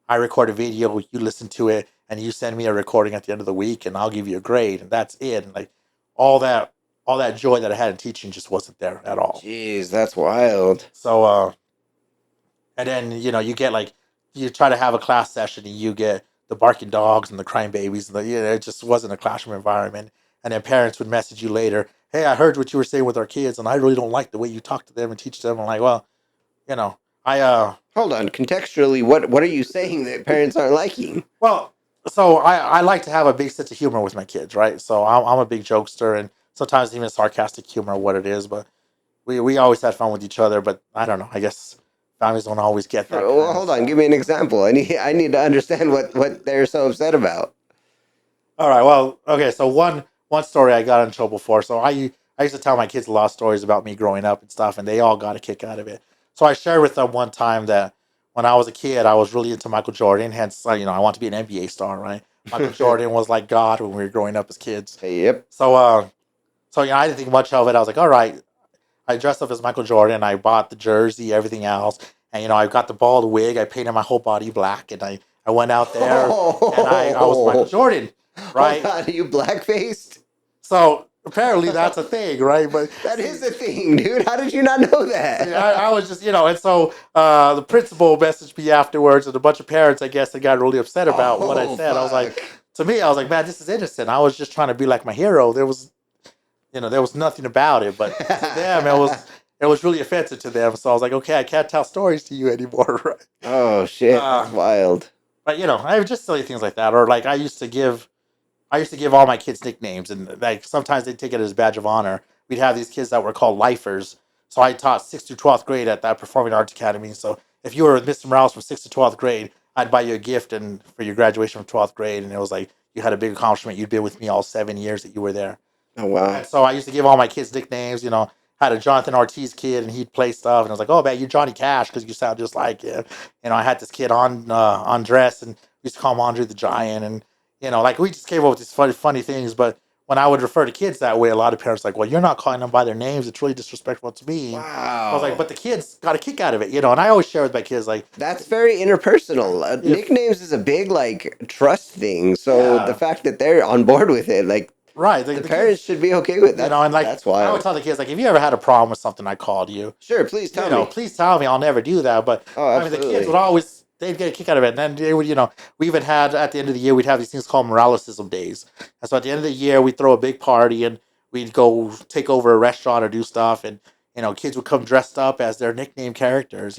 I record a video, you listen to it, and you send me a recording at the end of the week, and I'll give you a grade, and that's it. And like all that joy that I had in teaching just wasn't there at all. Jeez, that's wild. So and then you get like, you try to have a class session and you get the barking dogs and the crying babies, and it just wasn't a classroom environment. And then parents would message you later, hey, I heard what you were saying with our kids, and I really don't like the way you talk to them and teach them. I'm like, well, I Hold on. Contextually, what are you saying that parents aren't liking? well, so I like to have a big sense of humor with my kids, right? So I'm a big jokester, and sometimes even sarcastic humor, what it is. But we always had fun with each other. But I don't know. I guess families don't always get that. Well, hold on. Give me an example. I need to understand what they're so upset about. All right. Well, okay. So one story I got in trouble for. So I used to tell my kids a lot of stories about me growing up and stuff, and they all got a kick out of it. So I shared with them one time that when I was a kid, I was really into Michael Jordan. Hence, I want to be an NBA star, right? Michael Jordan was like God when we were growing up as kids. Yep. So, I didn't think much of it. I was like, all right. I dressed up as Michael Jordan. I bought the jersey, everything else, and I got the bald wig. I painted my whole body black, and I went out there, and I was Michael Oh, Jordan, hold right? on, you black-faced? So apparently that's a thing, right? But That see, is a thing, dude. How did you not know see, that? I was just, and so the principal messaged me afterwards, and a bunch of parents, I guess, that got really upset about what I Oh, said. I was like, fuck. to me, I was like, man, this is innocent. I was just trying to be like my hero. There was nothing about it, but to them, it was really offensive to them. So I was like, okay, I can't tell stories to you anymore, right? Oh, shit. That's wild. But I have just silly things like that, or like I used to give all my kids nicknames, and like sometimes they'd take it as a badge of honor. We'd have these kids that were called lifers. So I taught 6th through 12th grade at that Performing Arts Academy. So if you were Mr. Morales from 6th to 12th grade, I'd buy you a gift and for your graduation from 12th grade, and it was like you had a big accomplishment. You'd been with me all 7 years that you were there. Oh, wow. And so I used to give all my kids nicknames. Had a Jonathan Ortiz kid, and he'd play stuff, and I was like, "Oh man, you're Johnny Cash because you sound just like him." I had this kid on Andres, and we used to call him Andre the Giant, and like we just came up with these funny things. But when I would refer to kids that way, a lot of parents were like, "Well, you're not calling them by their names. It's really disrespectful to me." And I was like, Wow. "But the kids got a kick out of it, And I always share with my kids, like, That's very interpersonal. if Nicknames is a big, like, trust thing. So the yeah, fact that they're on board with it, like, right, the the parents kids, should be okay with and like that's I would wild. tell the kids, like, if you ever had a problem with something, I called you. Sure, please tell me. Please tell me. I'll never do that. But Oh, I mean, the kids would absolutely. always they'd get a kick out of it. And then they would, we even had at the end of the year we'd have these things called Moralism days. And so at the end of the year we'd throw a big party and we'd go take over a restaurant or do stuff. And kids would come dressed up as their nickname characters.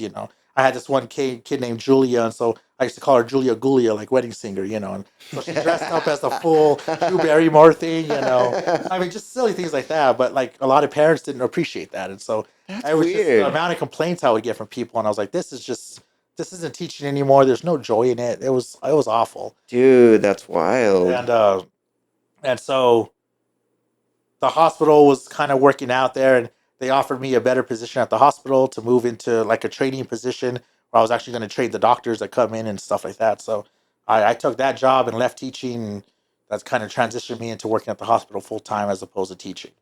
I had this one kid named Julia, and so I used to call her Julia Gulia, like wedding singer. And so she dressed up as the full Drew Barrymore thing. I mean, just silly things like that. But like a lot of parents didn't appreciate that, and so That's it was just the weird. amount of complaints I would get from people, and I was like, this isn't teaching anymore. There's no joy in it. It was awful, Dude, that's wild. and so the hospital was kind of working out there, and they offered me a better position at the hospital to move into like a training position where I was actually going to train the doctors that come in and stuff like that. So I took that job and left teaching. And that's kind of transitioned me into working at the hospital full time as opposed to teaching.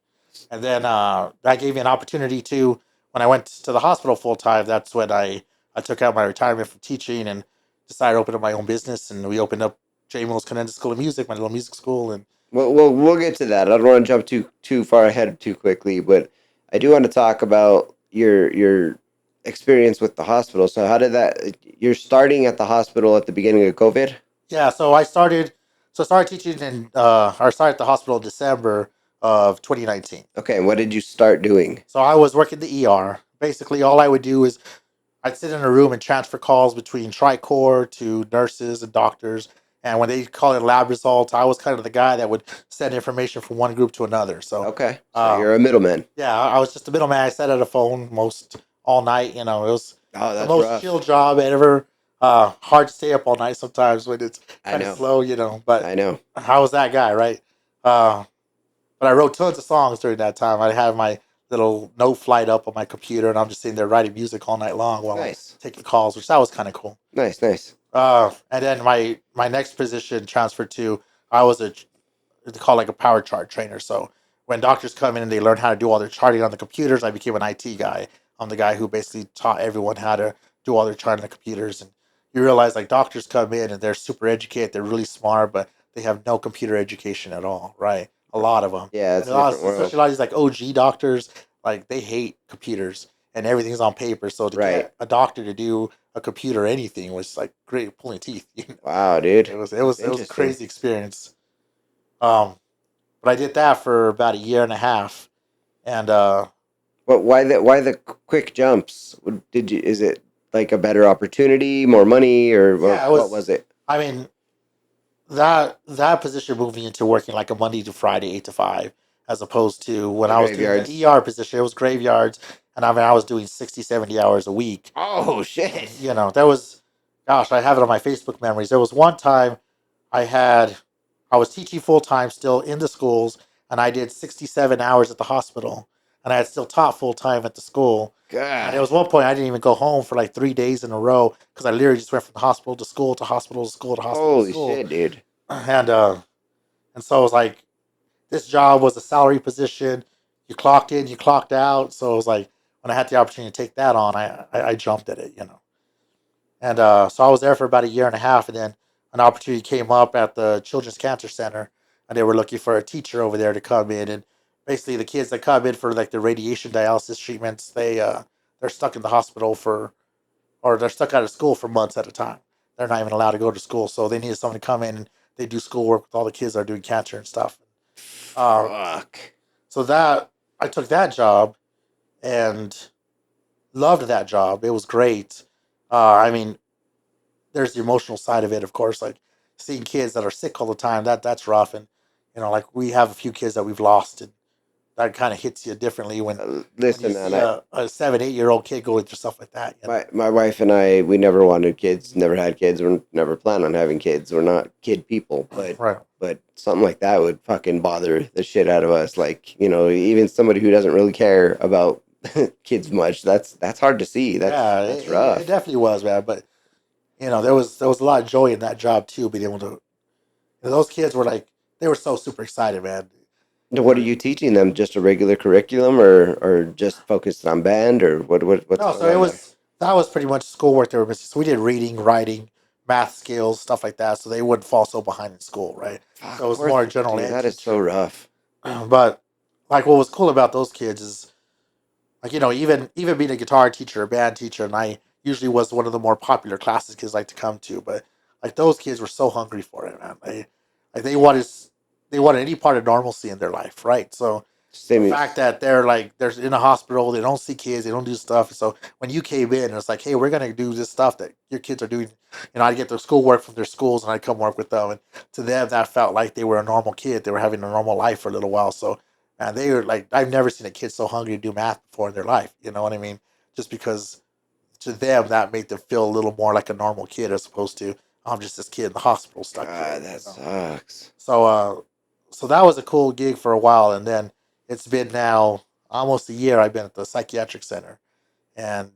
And then that gave me an opportunity to, when I went to the hospital full time, that's when I took out my retirement from teaching and decided to open up my own business. And we opened up J. Mills Cadenza School of Music, my little music school. And We'll get to that. I don't want to jump too far ahead too quickly, but I do want to talk about your experience with the hospital. So how did that? You're starting at the hospital at the beginning of COVID. yeah, so I started teaching I started at the hospital in December of 2019. Okay, and what did you start doing? So I was working the ER. Basically, all I would do is I'd sit in a room and transfer calls between Tricor to nurses and doctors. And when they call it lab results, I was kind of the guy that would send information from one group to another. So, Okay, so uh, you're a middleman. yeah, I was just a middleman. I sat at a phone most all night. It was Oh, the that's most rough. chill job ever. Hard to stay up all night sometimes when it's I kind of know. slow. But I know. I was that guy, right? Uh, but I wrote tons of songs during that time. I had my little note flight up on my computer, and I'm just sitting there writing music all night long while I'm Nice. taking calls, which that was kind of cool. Nice. Nice. And then my next position transferred to I was they call it like a power chart trainer. So when doctors come in and they learn how to do all their charting on the computers, I became an IT guy. I'm the guy who basically taught everyone how to do all their charting on the computers. And you realize like doctors come in and they're super educated, they're really smart, but they have no computer education at all, right? A lot of them, Yeah, and it's a different especially world. a lot of these like OG doctors, like they hate computers and everything's on paper. So to Right. get a doctor to do a computer or anything was like great pulling teeth. Wow, dude. It was a Interesting. crazy experience. Um, but I did that for about a year and a half, and What? Why the quick jumps? Did you? Is it like a better opportunity, more money, or yeah, it what was. was it? I mean, that position moved me into working like a Monday to Friday, 8 to 5, as opposed to when The I was doing the graveyards. ER position. It was graveyards, and I mean I was doing 60, 70 hours a week. Oh And shit. there was, gosh, I have it on my Facebook memories. There was one time I had, I was teaching full time still in the schools, and I did 67 hours at the hospital. and I had still taught full time at the school. And there God, was one point I didn't even go home for like 3 days in a row because I literally just went from the hospital to school to hospital to school to hospital to holy school. shit, dude. And so it was like this job was a salary position. You clocked in, you clocked out. So it was like when I had the opportunity to take that on, I jumped at it, you know. And so I was there for about a year and a half, and then an opportunity came up at the Children's Cancer Center, and they were looking for a teacher over there to come in. And basically, the kids that come in for like the radiation dialysis treatments, they're stuck in the hospital or they're stuck out of school for months at a time. They're not even allowed to go to school, so they needed someone to come in and they do schoolwork with all the kids that are doing cancer and stuff. Uh, Fuck. so that I took that job and loved that job. It was great. I mean, there's the emotional side of it, of course, like seeing kids that are sick all the time. That's rough, and like we have a few kids that we've lost, and that kind of hits you differently when you Listen, man, see a 7, 8 year old kid going through stuff like that. my wife and I, we never wanted kids, never had kids, we're never plan on having kids. We're not kid people, Right. but something like that would fucking bother the shit out of us. Like, even somebody who doesn't really care about kids much, that's hard to see. Yeah, That's it rough. definitely was, man. But there was a lot of joy in that job too, being able to. Those kids were like they were so super excited, man. What are you teaching them? Just a regular curriculum, or just focused on band, or what's No, going so it on there? was that was pretty much schoolwork they were missing. So we did reading, writing, math skills, stuff like that, so they wouldn't fall so behind in school, right? So Fuck, it was more a general dude, ed that is so teacher. rough. But like what was cool about those kids is like even being a guitar teacher, a band teacher, and I usually was one of the more popular classes kids like to come to. But like those kids were so hungry for it, man. They wanted any part of normalcy in their life, right? So the Same. fact that they're in a hospital, they don't see kids, they don't do stuff. So when you came in, it's like, hey, we're gonna do this stuff that your kids are doing. I'd get their schoolwork from their schools, and I'd come work with them. And to them, that felt like they were a normal kid. They were having a normal life for a little while. So and they were like, I've never seen a kid so hungry to do math before in their life. You know what I mean? Just because to them that made them feel a little more like a normal kid as opposed to I'm just this kid in the hospital stuck here. God, that sucks. So that was a cool gig for a while, and then it's been now almost a year. I've been at the psychiatric center, and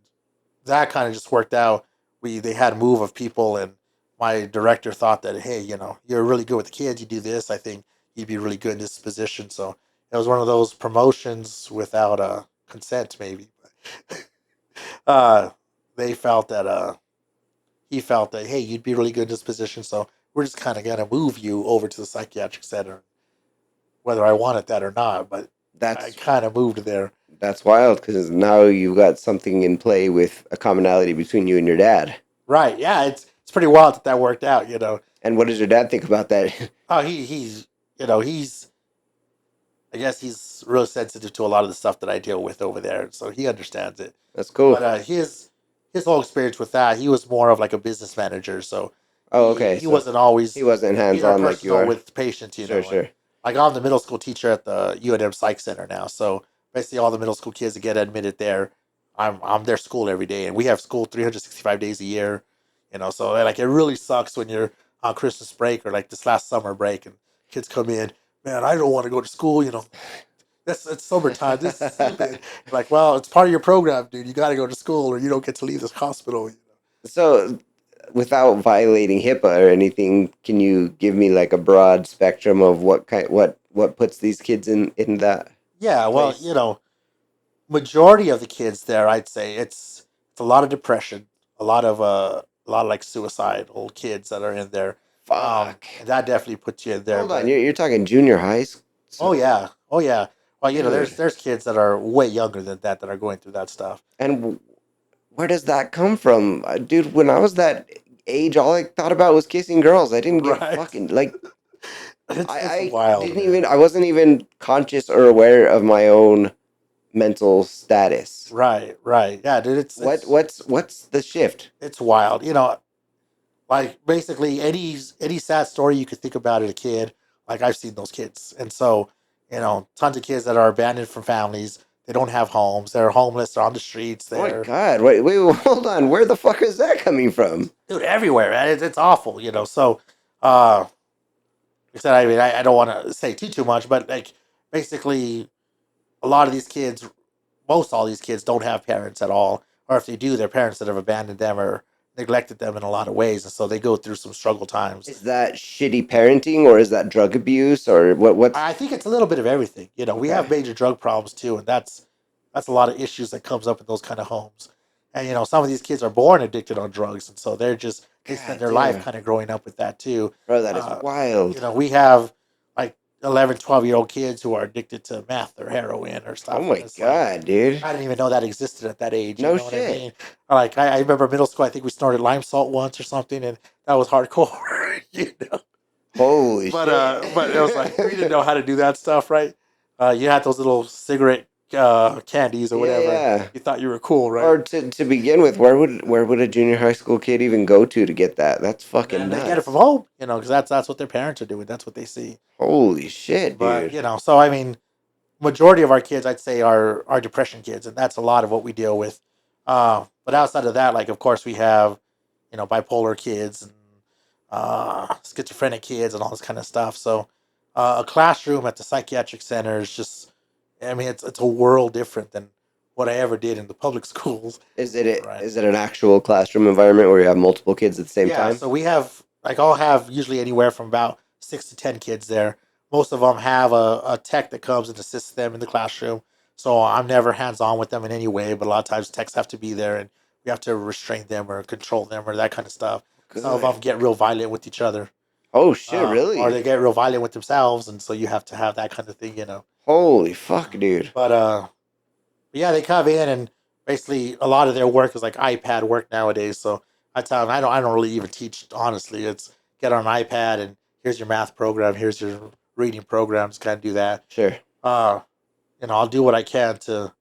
that kind of just worked out. They had a move of people, and my director thought that hey, you're really good with the kids. You do this, I think you'd be really good in this position. So it was one of those promotions without consent, maybe. uh, they felt that he felt that hey, you'd be really good in this position. So we're just kind of gonna move you over to the psychiatric center, whether I wanted that or not. But I That's kind of moved there. that's wild because now you've got something in play with a commonality between you and your dad. Right? Yeah, it's pretty wild that worked out. And what does your dad think about that? Oh, he's I guess he's real sensitive to a lot of the stuff that I deal with over there, so he understands it. That's cool. But his whole experience with that, he was more of like a business manager, so Oh, he okay. he So wasn't he always wasn't hands either on like you personal are. with patients, Sure, and sure. like I'm the middle school teacher at the UNM Psych Center now, so basically all the middle school kids that get admitted there, I'm their school every day, and we have school 365 days a year, so like it really sucks when you're on Christmas break or like this last summer break and kids come in, man, I don't want to go to school, it's summertime. This is stupid. Like, well, it's part of your program, dude. You got to go to school, or you don't get to leave this hospital. So, without violating HIPAA or anything, can you give me like a broad spectrum of what puts these kids in that Yeah, well, place? majority of the kids there, I'd say it's a lot of depression, a lot of like suicidal kids that are in there. Fuck. And that definitely puts you in there. Hold on, But you're talking junior high school, oh yeah, oh yeah. Well, there's dude. there's kids that are way younger than that are going through that stuff. And where does that come from, dude? When I was that age, all I thought about was kissing girls. I didn't give a Right? fucking like. It's I wild, didn't man. even. I wasn't even conscious or aware of my own mental status. Right, right. Yeah, dude. It's What it's what's what's the shift? it's wild. Like basically any sad story you could think about as a kid, like I've seen those kids. And so, tons of kids that are abandoned from families, they don't have homes, they're homeless, they're on the streets, Oh my they're god! Wait, hold on. Where the fuck is that coming from? dude everywhere, man. It's awful, so uh like I said, I mean I don't want to say too much, but like basically a lot of these kids most all these kids don't have parents at all, or if they do, their parents that have abandoned them or neglected them in a lot of ways, and so they go through some struggle times. Is that shitty parenting or is that drug abuse or what's I think it's a little bit of everything. We okay. have major drug problems too, and that's a lot of issues that comes up in those kind of homes. And some of these kids are born addicted on drugs, and so they spend God their life damn. kind of growing up with that too. Bro, that is Uh, wild. we have like 11, 12-year-old kids who are addicted to meth or heroin or Oh stuff, and my it's like god, dude. I didn't even know that existed at that age. You No know what I shit. mean? Like I remember middle school. I think we snorted lime salt once or something, and that was hardcore. you know. Holy But it was like we didn't shit. know how to do that stuff, right? You had those little cigarette candies or Yeah, whatever, and yeah. you thought you were cool, right? Or to begin with, where would a junior high school kid even go to get that? That's fucking And they get it from nuts. home, because that's what their parents are doing. That's what they see. Holy shit, But dude. so I mean, majority of our kids, I'd say, are depression kids, and that's a lot of what we deal with. But outside of that, like of course we have, bipolar kids and schizophrenic kids and all this kind of stuff. So a classroom at the psychiatric center is just, I mean, it's a world different than what I ever did in the public schools. Right. Is it an actual classroom environment where you have multiple kids at the same Yeah. time? So we have like I'll have usually anywhere from about 6 to 10 kids there. Most of them have a tech that comes and assists them in the classroom. So I'm never hands on with them in any way, but a lot of times techs have to be there and we have to restrain them or control them or that kind of stuff. Some of Good. them get real violent with each other, Oh shit, or they really? get real violent with themselves, and so you have to have that kind of thing. Holy fuck, dude. But yeah, they come in and basically a lot of their work is like iPad work nowadays. So I tell them I don't really even teach honestly. It's get on an iPad and here's your math program, here's your reading programs, kind of do that. Sure. Uh, I'll do what I can to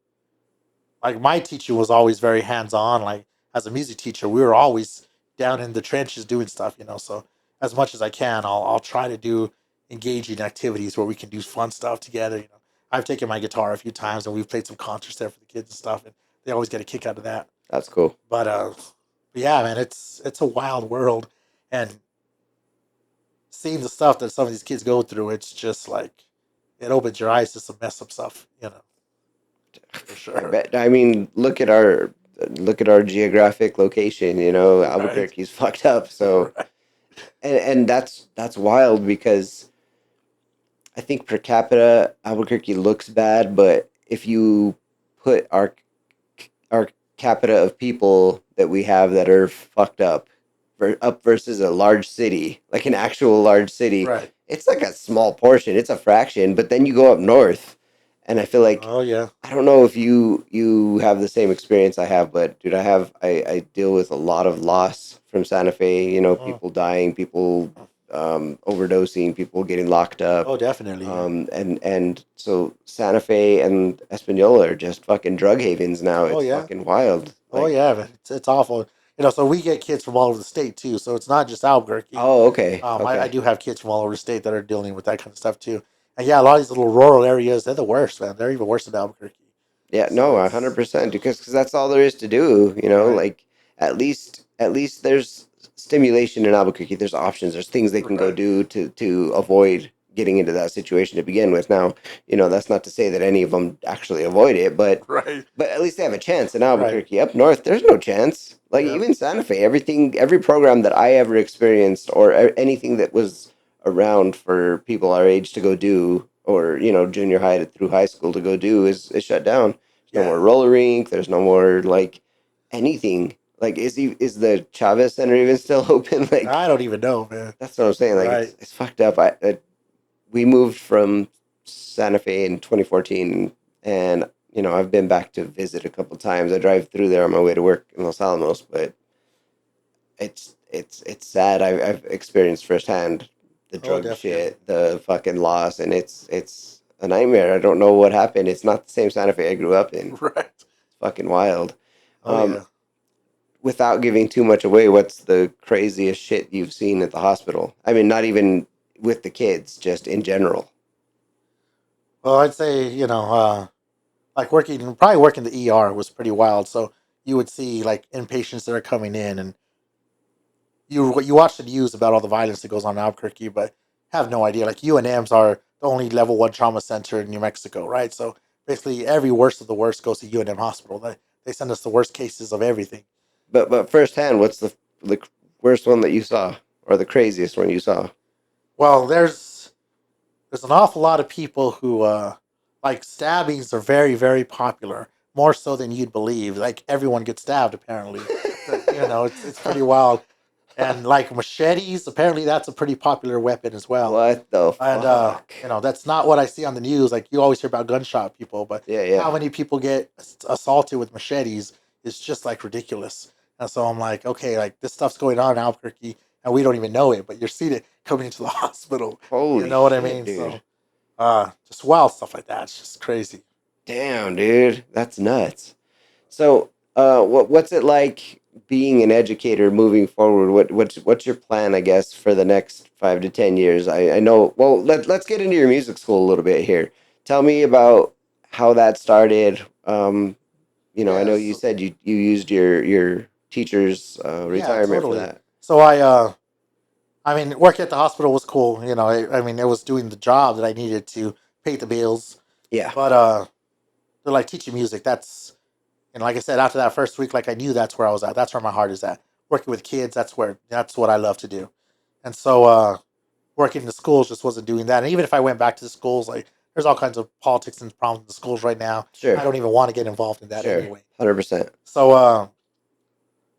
like my teacher was always very hands on. Like as a music teacher, we were always down in the trenches doing stuff. So as much as I can, I'll try to do engaging activities where we can do fun stuff together. I've taken my guitar a few times and we've played some concerts there for the kids and stuff, and they always get a kick out of that. That's cool. But yeah, man, it's a wild world, and seeing the stuff that some of these kids go through, it's just like it opens your eyes to some mess up stuff, for I sure. bet. I mean, look at our geographic location. Right. Albuquerque's fucked up. So, Right. and that's wild because I think per capita Albuquerque looks bad, but if you put our capita of people that we have that are fucked up, up versus a large city, like an actual large city, Right. it's like a small portion. It's a fraction. But then you go up north, and I feel like Oh yeah. I don't know if you have the same experience I have, but dude, I deal with a lot of loss from Santa Fe. Oh, People dying, people overdosing, people getting locked up, oh definitely. Yeah. and so Santa Fe and Espanola are just fucking drug havens now. Oh It's yeah. fucking wild. Oh Like, yeah, man. It's awful. So we get kids from all over the state too. So it's not just Albuquerque. oh, okay, I okay, do have kids from all over the state that are dealing with that kind of stuff too. And yeah, a lot of these little rural areas, they're the worst, man. They're even worse than Albuquerque. yeah, So no, it's 100% because that's all there is to do. right, Like at least there's stimulation in Albuquerque. There's options. There's things they can go right, do to avoid getting into that situation to begin with. Now, that's not to say that any of them actually avoid it, but right, but at least they have a chance in right. Albuquerque. Up north, there's no chance. Like Yep. even Santa Fe, every program that I ever experienced or anything that was around for people our age to go do, or junior high through high school to go do, is shut down. There's no Yeah. more roller rink. There's no more like anything. Like is the Chavez Center even still open? Like I don't even know, man. that's what I'm saying. Like Right. it's fucked up. We moved from Santa Fe in 2014, and I've been back to visit a couple times. I drive through there on my way to work in Los Alamos, but it's sad. I've experienced firsthand the Oh, drug definitely. shit, the fucking loss, and it's a nightmare. I don't know what happened. It's not the same Santa Fe I grew up in. Right. It's fucking wild. Oh Um, yeah. Without giving too much away, what's the craziest shit you've seen at the hospital? I mean, not even with the kids, just in general. Well, I'd say like probably working the ER was pretty wild. So you would see like inpatients that are coming in, and you watch the news about all the violence that goes on in Albuquerque, but have no idea. Like UNM's are the only level 1 trauma center in New Mexico, right? So basically every worst of the worst goes to UNM Hospital. They send us the worst cases of everything. But firsthand, what's the worst one that you saw, or the craziest one you saw? Well, there's an awful lot of people who like stabbings are very popular, more so than you'd believe. Like everyone gets stabbed apparently. It's pretty wild. And like machetes, apparently that's a pretty popular weapon as well. What the And fuck? that's not what I see on the news. Like you always hear about gunshot people, but Yeah, how yeah. many people get assaulted with machetes is just like ridiculous. And so I'm like, okay, like this stuff's going on in Albuquerque, and we don't even know it, but you're seeing it coming into the hospital. You Holy know what I shit, mean? dude. So, just wild stuff like that. It's just crazy. Damn, dude. That's nuts. So, what's it like being an educator moving forward? What's your plan, I guess, for the next 5 to 10 years? I know. Well, let's get into your music school a little bit here. Tell me about how that started. I know you Yes. said you used your teacher's Yeah, retirement for totally. that. So I mean, working at the hospital was cool. I mean, it was doing the job that I needed to pay the bills. Yeah. But they're like teaching music. That's like I said, after that first week, like I knew that's where I was at. That's where my heart is at. Working with kids, that's what I love to do. And so working in the schools just wasn't doing that. And even if I went back to the schools, like there's all kinds of politics and problems in the schools right now. Sure. I don't even want to get involved in that Sure. anyway. 100%. So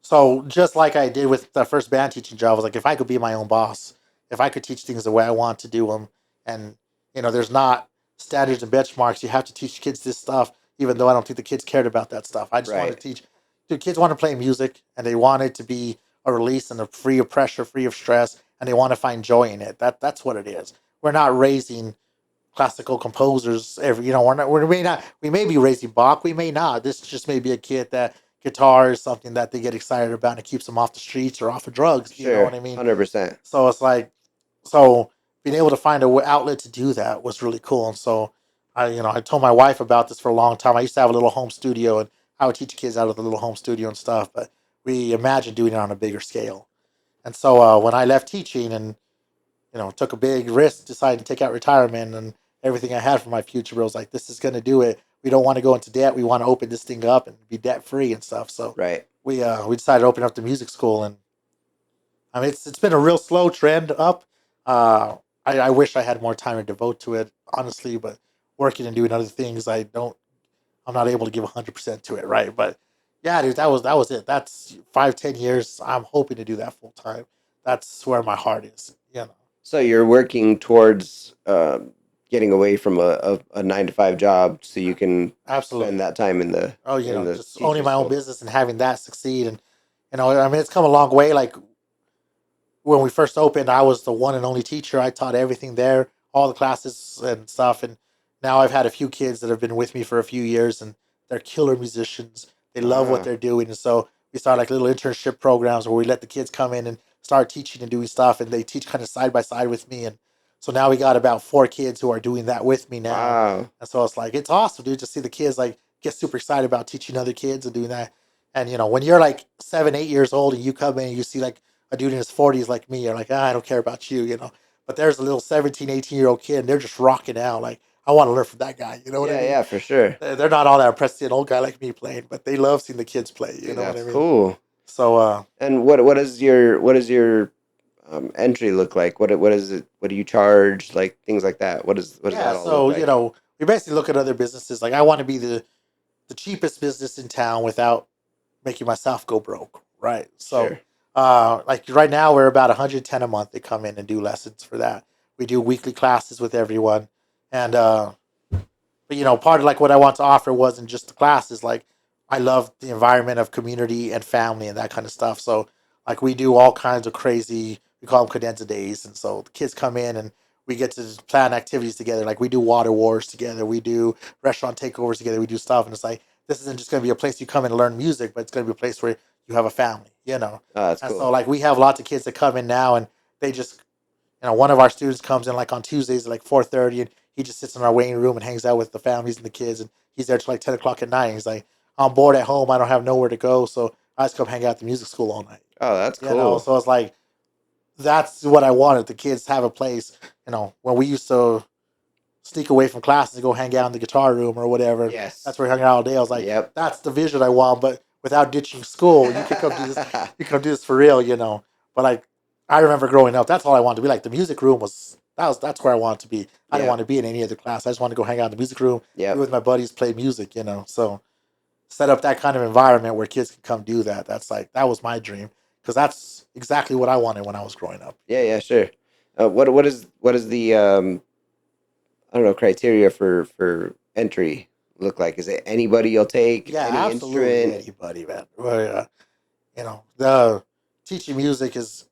so just like I did with the first band teaching job, I was like, if I could be my own boss, if I could teach things the way I want to do them, and there's not standards and benchmarks. You have to teach kids this stuff, even though I don't think the kids cared about that stuff. I just wanted to Right. teach. The kids want to play music, and they want it to be a release and a free of pressure, free of stress, and they want to find joy in it. That's what it is. We're not raising classical composers every we may be raising Bach, we may not. This just may be a kid that guitar is something that they get excited about and it keeps them off the streets or off of drugs, you know Sure. what I mean? 100%. So it's like, so being able to find a outlet to do that was really cool. And so I told my wife about this for a long time. I used to have a little home studio, and I would teach kids out of the little home studio and stuff, but we imagined doing it on a bigger scale. And so when I left teaching and took a big risk, decided to take out retirement and everything I had for my future. But I was like, this is going to do it. We don't want to go into debt. We want to open this thing up and be debt free and stuff. So Right. we decided to open up the music school, and I mean it's been a real slow trend up. I wish I had more time to devote to it, honestly, but working and doing other things, I'm not able to give 100% to it, right? But yeah, dude, that was it. That's 5-10 years. I'm hoping to do that full time. That's where my heart is. So you're working towards getting away from a 9 to 5 job so you can spend Absolutely. that time in the Oh, just owning teacher my own school. business and having that succeed. And, I mean, it's come a long way. Like when we first opened, I was the one and only teacher. I taught everything there, all the classes and stuff. And now I've had a few kids that have been with me for a few years, and they're killer musicians. They love what Wow. they're doing. And so we started like little internship programs where we let the kids come in and start teaching and doing stuff. And they teach kind of side by side with me. And so now we got about 4 kids who are doing that with me now. Wow. And so it's like, it's awesome, dude, to see the kids like get super excited about teaching other kids and doing that. And, when you're like 7, 8 years old and you come in and you see like a dude in his 40s like me, you're like, I don't care about you. But there's a little 17, 18-year-old kid and they're just rocking out. Like, I want to learn from that guy. You know what I Yeah, mean? yeah, for sure. They're not all that impressed seeing an old guy like me playing, but they love seeing the kids play. You Dude, know what I that's mean? cool. So, And what does your entry look like? What is it? What do you charge? Like things like that. What does yeah, that all look so, like? we basically look at other businesses. Like, I want to be the cheapest business in town without making myself go broke. Right. So, Sure. like right now, we're about 110 a month. They come in and do lessons for that. We do weekly classes with everyone. And, but part of like what I want to offer wasn't just the classes. Like I love the environment of community and family and that kind of stuff. So like we do all kinds of crazy. We call them Cadenza days, and so the kids come in and we get to plan activities together. Like we do water wars together. We do restaurant takeovers together. We do stuff, and it's like this isn't just going to be a place you come in and learn music, but it's going to be a place where you have a family. Oh, that's And so cool. like we have lots of kids that come in now, and they just one of our students comes in like on Tuesdays at like 4:30, and he just sits in our waiting room and hangs out with the families and the kids, and he's there till like 10 o'clock at night. He's like, I'm bored at home. I don't have nowhere to go, so I just come hang out at the music school all night. Oh, that's cool. So it's like that's what I wanted. The kids have a place. When we used to sneak away from classes and go hang out in the guitar room or whatever. That's Yes. where we hung out all day. I was like, Yep. that's the vision I want, but without ditching school, you can come do this. You can come do this for real, you know. But like, I remember growing up, that's all I wanted to be. Like the music room that's where I wanted to be. I didn't want Yep. to be in any other class. I just wanted to go hang out in the music room, be Yep. with my buddies, play music, you know. So set up that kind of environment where kids can come do that. That's like that was my dream because that's exactly what I wanted when I was growing up. Yeah. Yeah. Sure. What is the I don't know, criteria for entry look like? Is it anybody you'll take, Yeah, any absolutely instrument? anybody, man. You know, the teaching music is,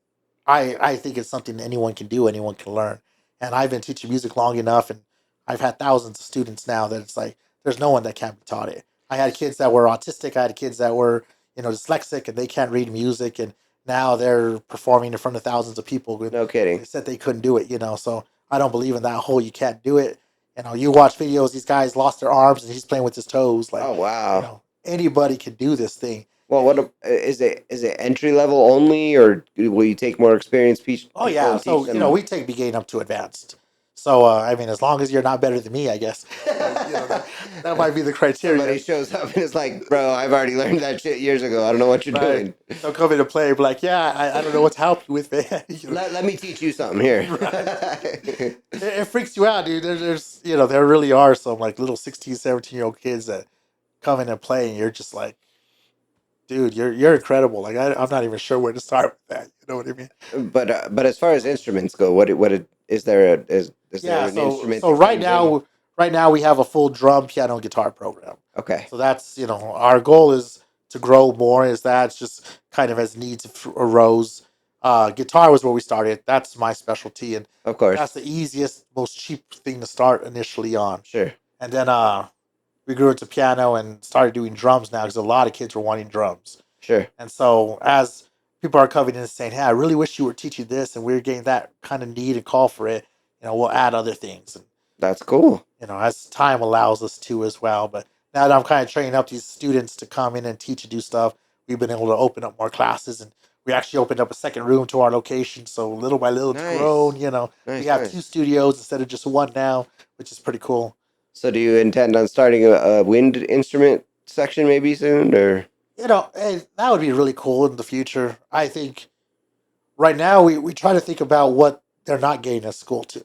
I think it's something anyone can do, anyone can learn. And I've been teaching music long enough, and I've had thousands of students now that it's like there's no one that can't be taught it. I had kids that were autistic, I had kids that were dyslexic, and they can't read music, and now they're performing in front of thousands of people. And No kidding. they said they couldn't do it, you know. So I don't believe in that whole you can't do it. You know, you watch videos; these guys lost their arms, and he's playing with his toes. Like, Oh wow. anybody can do this thing. Well, If you is it entry level only, or will you take more experienced Oh people yeah, and teach so them? we take beginning up to advanced. So I mean, as long as you're not better than me, I guess that might be the Somebody criteria, shows up and it's like, bro, I've already learned that shit years ago. I don't know what you're right? doing. They'll come into play, be like, yeah, I don't know what to help you with, man. Let me teach you something here. Right? It freaks you out, dude. There's there really are some like little 16, 17-year-old kids that come in and play, and you're just like, dude, you're incredible. Like I'm not even sure where to start with that. You know what I mean? But as far as instruments go, is there is Yeah, there an so instrument that right comes in? now we have a full drum, piano, and guitar program. Okay, So that's our goal is to grow more. Is that it's just kind of as needs arose. Guitar was where we started. That's my specialty, and of that's course, the easiest, most cheap thing to start initially on. sure, And then we grew into piano and started doing drums now because a lot of kids were wanting drums. sure. And so as people are coming in and saying, "Hey, I really wish you were teaching this," and we're getting that kind of need and call for it, we'll add other things. And That's cool. as time allows us to as well. But now that I'm kind of training up these students to come in and teach and do stuff, we've been able to open up more classes, and we actually opened up a second room to our location. So little by little, it's grown. Nice, We nice, have two nice. studios instead of just one now, which is pretty cool. So, do you intend on starting a wind instrument section maybe soon, or Hey, that would be really cool in the future. I think right now we try to think about what they're not getting at school too.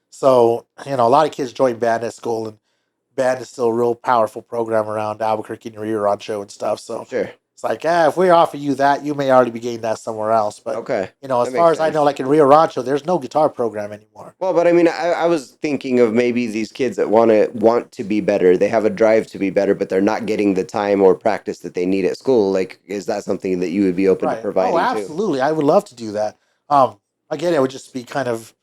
So, a lot of kids join band at school, and band is still a real powerful program around Albuquerque and Rio Rancho and stuff. So sure? it's like, if we offer you that, you may already be getting that somewhere else. But, Okay, as that far makes as I know, sense. like in Rio Rancho, there's no guitar program anymore. Well, but I mean, I was thinking of maybe these kids that want to be better. They have a drive to be better, but they're not getting the time or practice that they need at school. Like, is that something that you would be open to Right. Oh, providing too? absolutely. I would love to do that. Again, it would just be kind of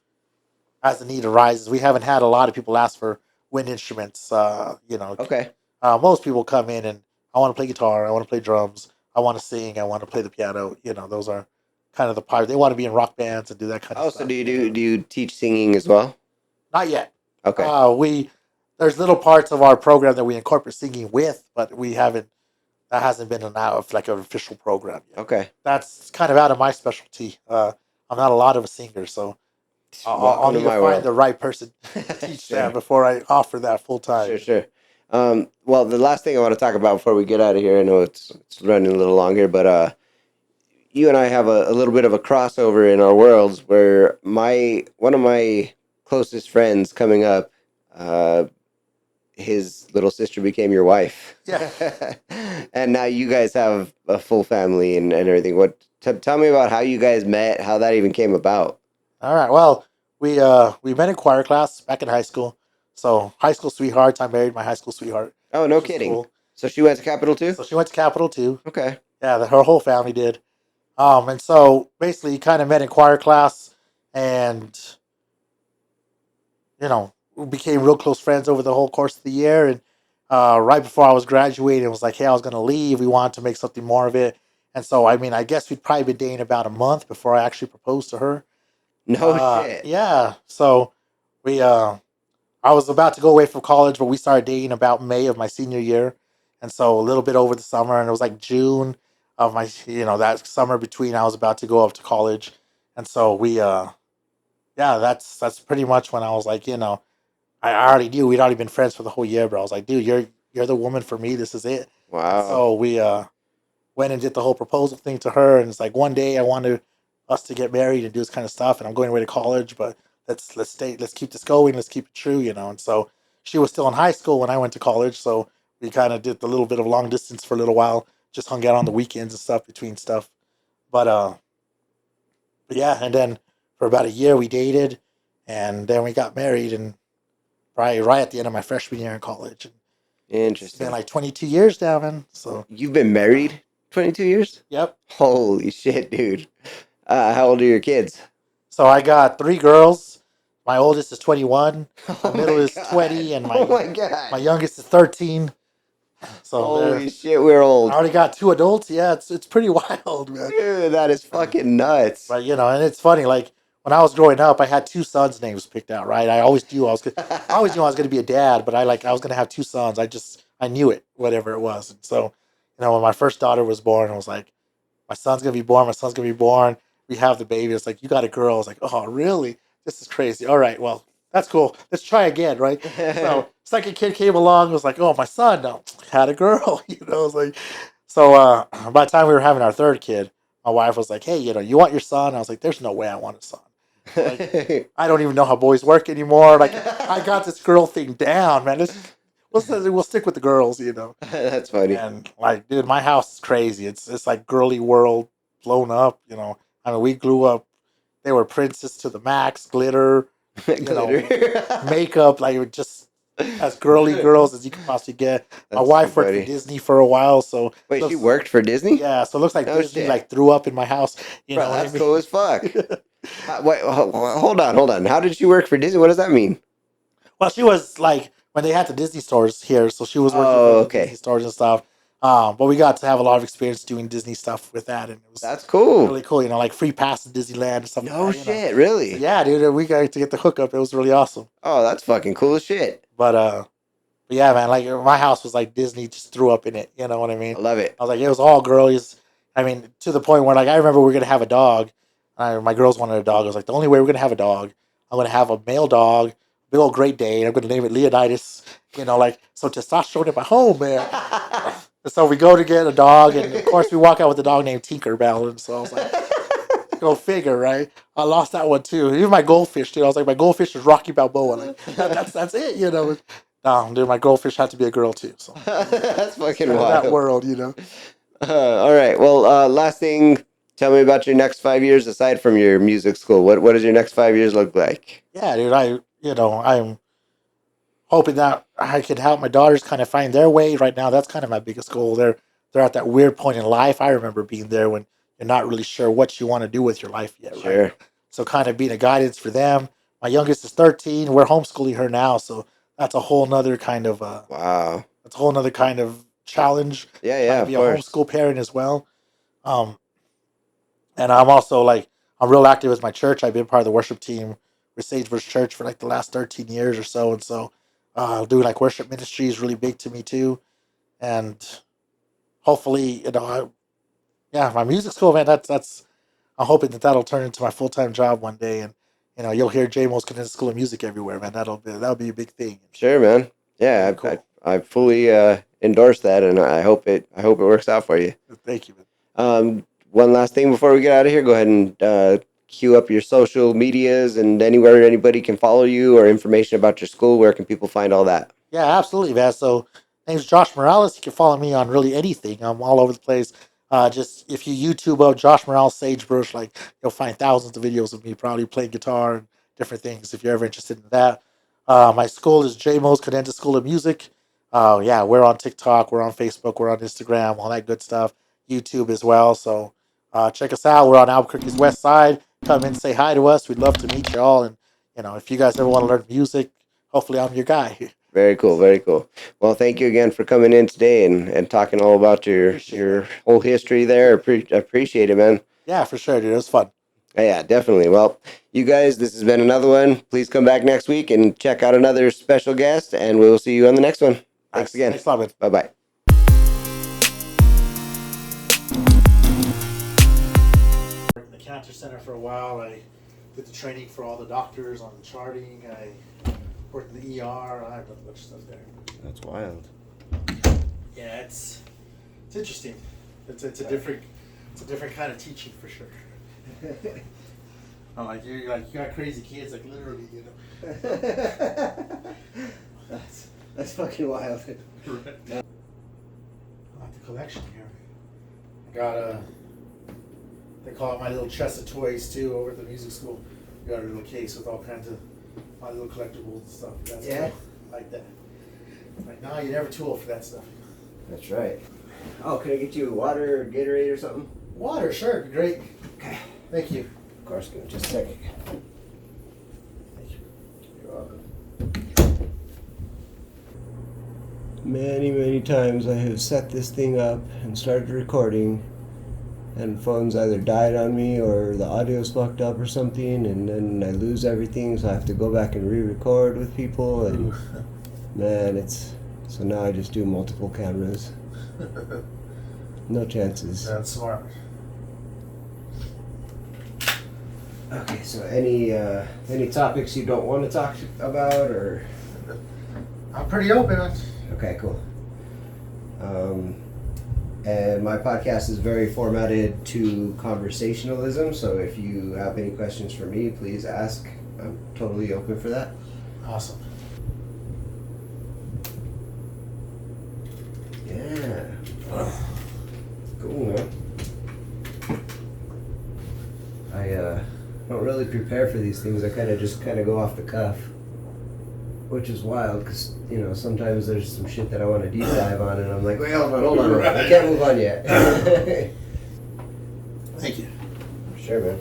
as the need arises. We haven't had a lot of people ask for wind instruments. Okay. Most people come in and I want to play guitar, I want to play drums, I want to sing, I want to play the piano. Those are kind of the part. They want to be in rock bands and do that kind of Oh, so stuff. do you teach singing as well? Not yet. Okay. We There's little parts of our program that we incorporate singing with, but we haven't. That hasn't been an out of like an official program yet. Okay. That's kind of out of my specialty. I'm not a lot of a singer, so I'll Welcome to need to my find world. the right person to teach that Sure. before I offer that full time. Sure, sure. Well, the last thing I want to talk about before we get out of here, I know it's running a little long here, but you and I have a little bit of a crossover in our worlds where my one of my closest friends coming up, uh, his little sister became your wife, Yeah. and now you guys have a full family and everything. Tell me about how you guys met, how that even came about. All right. Well, we met in choir class back in high school. So high school sweethearts. I married my high school sweetheart, Oh, no which is kidding. cool. So she went to Capital too? So she went to Capital too. Okay. Yeah, her whole family did. And so basically, kind of met in choir class, and we became real close friends over the whole course of the year. And right before I was graduating, it was like, hey, I was going to leave. We wanted to make something more of it. And so, I mean, I guess we'd probably been dating about a month before I actually proposed to her. No shit. Yeah. So we, I was about to go away from college, but we started dating about May of my senior year. And so a little bit over the summer, and it was like June of my, that summer between I was about to go up to college. And so we, yeah, that's pretty much when I was like, I already knew we'd already been friends for the whole year, bro. I was like, dude, you're the woman for me. This is it. And Wow. so we went and did the whole proposal thing to her. And it's like one day I wanted us to get married and do this kind of stuff. And I'm going away to college, but let's keep this going. Let's keep it true, you know. And so she was still in high school when I went to college, so we kind of did the little bit of long distance for a little while. Just hung out on the weekends and stuff between stuff. But but yeah, and then for about a year we dated, and then we got married, and right at the end of my freshman year in college. And it's been Interesting. like 22 years now, man. So You've been married 22 years? yep. Holy shit, dude. How old are your kids? So I got three girls. My oldest is 21. My Oh middle my is god. 20, and Oh my my god. youngest is 13. So Holy shit, we're I old. already got two adults. Yeah, it's pretty wild, man. Dude, that is fucking nuts. But you know, and it's funny. Like when I was growing up, I had two sons' names picked out. Right, I always knew I was gonna be a dad, but I was gonna have two sons. I knew it, whatever it was. And so, you know, when my first daughter was born, I was like, my son's gonna be born. My son's gonna be born. We have the baby. It's like, you got a girl. I was like, oh really? This is crazy. All right, well that's cool. Let's try again, right? So second kid came along. Was like, oh my son, no, had a girl. You know, I was like, so by the time we were having our third kid, my wife was like, hey, you know, you want your son? I was like, there's no way I want a son. Like, I don't even know how boys work anymore. Like, I got this girl thing down, man. We'll stick with the girls, you know. That's funny. And like, dude, my house is crazy. It's like girly world blown up, you know. I mean, we grew up. They were princess to the max, glitter, you know, Glitter. makeup, like just as girly girls as you could possibly get. My That's too wife worked for funny. Disney for a while, so Wait, she looks, worked for Disney? yeah, so it looks like No Disney shit. like threw up in my house. You Bro, know what I that's cool as fuck. mean? Wait, hold on. How did she work for Disney? What does that mean? Well, she was like when they had the Disney stores here, so she was working for Oh, the Disney okay. stores and stuff. But we got to have a lot of experience doing Disney stuff with that, and it was That's cool. really cool. You know, like free pass to Disneyland and stuff like No that. You know, shit, so really? yeah, dude, we got to get the hookup. It was really awesome. Oh, that's fucking cool as shit. But yeah, man, like my house was like Disney just threw up in it. You know what I mean? I love it. I was like, it was all girlies. I mean, to the point where like I remember we were gonna have a dog. My girls wanted a dog. I was like, the only way we're gonna have a dog, I'm gonna have a male dog, big old Great Dane. I'm gonna name it Leonidas. You know, like so testosterone in my home, man. And so we go to get a dog, and of course we walk out with a dog named Tinkerbell. And so I was like, go figure, right? I lost that one too. Even my goldfish, dude. I was like, my goldfish is Rocky Balboa. Like that's it, you know. No, dude, my goldfish had to be a girl too. So That's it's fucking kind of that wild. world, you know. All right. Well, last thing, tell me about your next 5 years aside from your music school. What does your next 5 years look like? Yeah, dude. I'm hoping that I can help my daughters kind of find their way. Right now, that's kind of my biggest goal. They're at that weird point in life. I remember being there when you're not really sure what you want to do with your life yet, right? Sure. So kind of being a guidance for them. My youngest is 13. We're homeschooling her now, so that's a whole nother kind of Wow. that's a whole nother kind of challenge. Yeah, Trying yeah, to of be a course. homeschool parent as well. Um, and I'm also like I'm real active with my church. I've been part of the worship team with Sagebrush Church for like the last 13 years or so, and so doing like worship ministry is really big to me too. And hopefully, yeah, my music school, man. That's I'm hoping that that'll turn into my full time job one day, and you know you'll hear JMO's Cadenza School of Music everywhere, man. That'll be a big thing. Sure, man. Really Yeah, cool. I fully endorse that, and I hope it works out for you. Thank you, man. One last thing before we get out of here, go ahead and queue up your social medias and anywhere anybody can follow you or information about your school. Where can people find all that? Yeah, absolutely, man. So, name's Josh Morales. You can follow me on really anything. I'm all over the place. Just if you YouTube up Josh Morales Sagebrush, like you'll find thousands of videos of me probably playing guitar and different things. If you're ever interested in that, my school is JMO's Cadenza School of Music. Yeah, we're on TikTok, we're on Facebook, we're on Instagram, all that good stuff. YouTube as well. So check us out. We're on Albuquerque's West Side. Come in, say hi to us. We'd love to meet you all. And you know, if you guys ever want to learn music, hopefully I'm your guy. Very cool, very cool. Well, thank you again for coming in today and talking all about Appreciate it. your whole history there. Appreciate it, man. Yeah, for sure, dude. It was fun. Yeah, definitely. Well, you guys, this has been another one. Please come back next week and check out another special guest, and we will see you on the next one. Thanks Nice. again. Thanks a lot, man. Bye bye. Worked in the cancer center for a while. I did the training for all the doctors on the charting. I Worked in the ER. I've done a bunch of stuff there. That's wild. Yeah, it's interesting. It's a different kind of teaching for sure. I'm like you got crazy kids, like literally, you know. That's fucking wild. Right. I like the collection here. I got they call it my little chest of toys too over at the music school. We got a little case with all kinds of my little collectibles and stuff. That's Yeah. cool. Like that. Like, nah, you're never too old for that stuff. That's right. Oh, can I get you water or Gatorade or something? Water, sure, it'd be great. Okay. Thank you. Of course, give me just a second. Thank you. You're welcome. Many times I have set this thing up and started recording, and phone's either died on me or the audio's fucked up or something, and then I lose everything, so I have to go back and re-record with people, and man, it's... So now I just do multiple cameras. No chances. That's smart. Okay, so any topics you don't want to talk about, or? I'm pretty open. Okay, cool. And my podcast is very formatted to conversationalism, so if you have any questions for me, please ask. I'm totally open for that. Awesome. Yeah. Cool, man. I don't really prepare for these things. I just go off the cuff, which is wild because, you know, sometimes there's some shit that I want to deep dive on, and I'm like, wait, hold on. I can't move on yet. Thank you. Sure, man.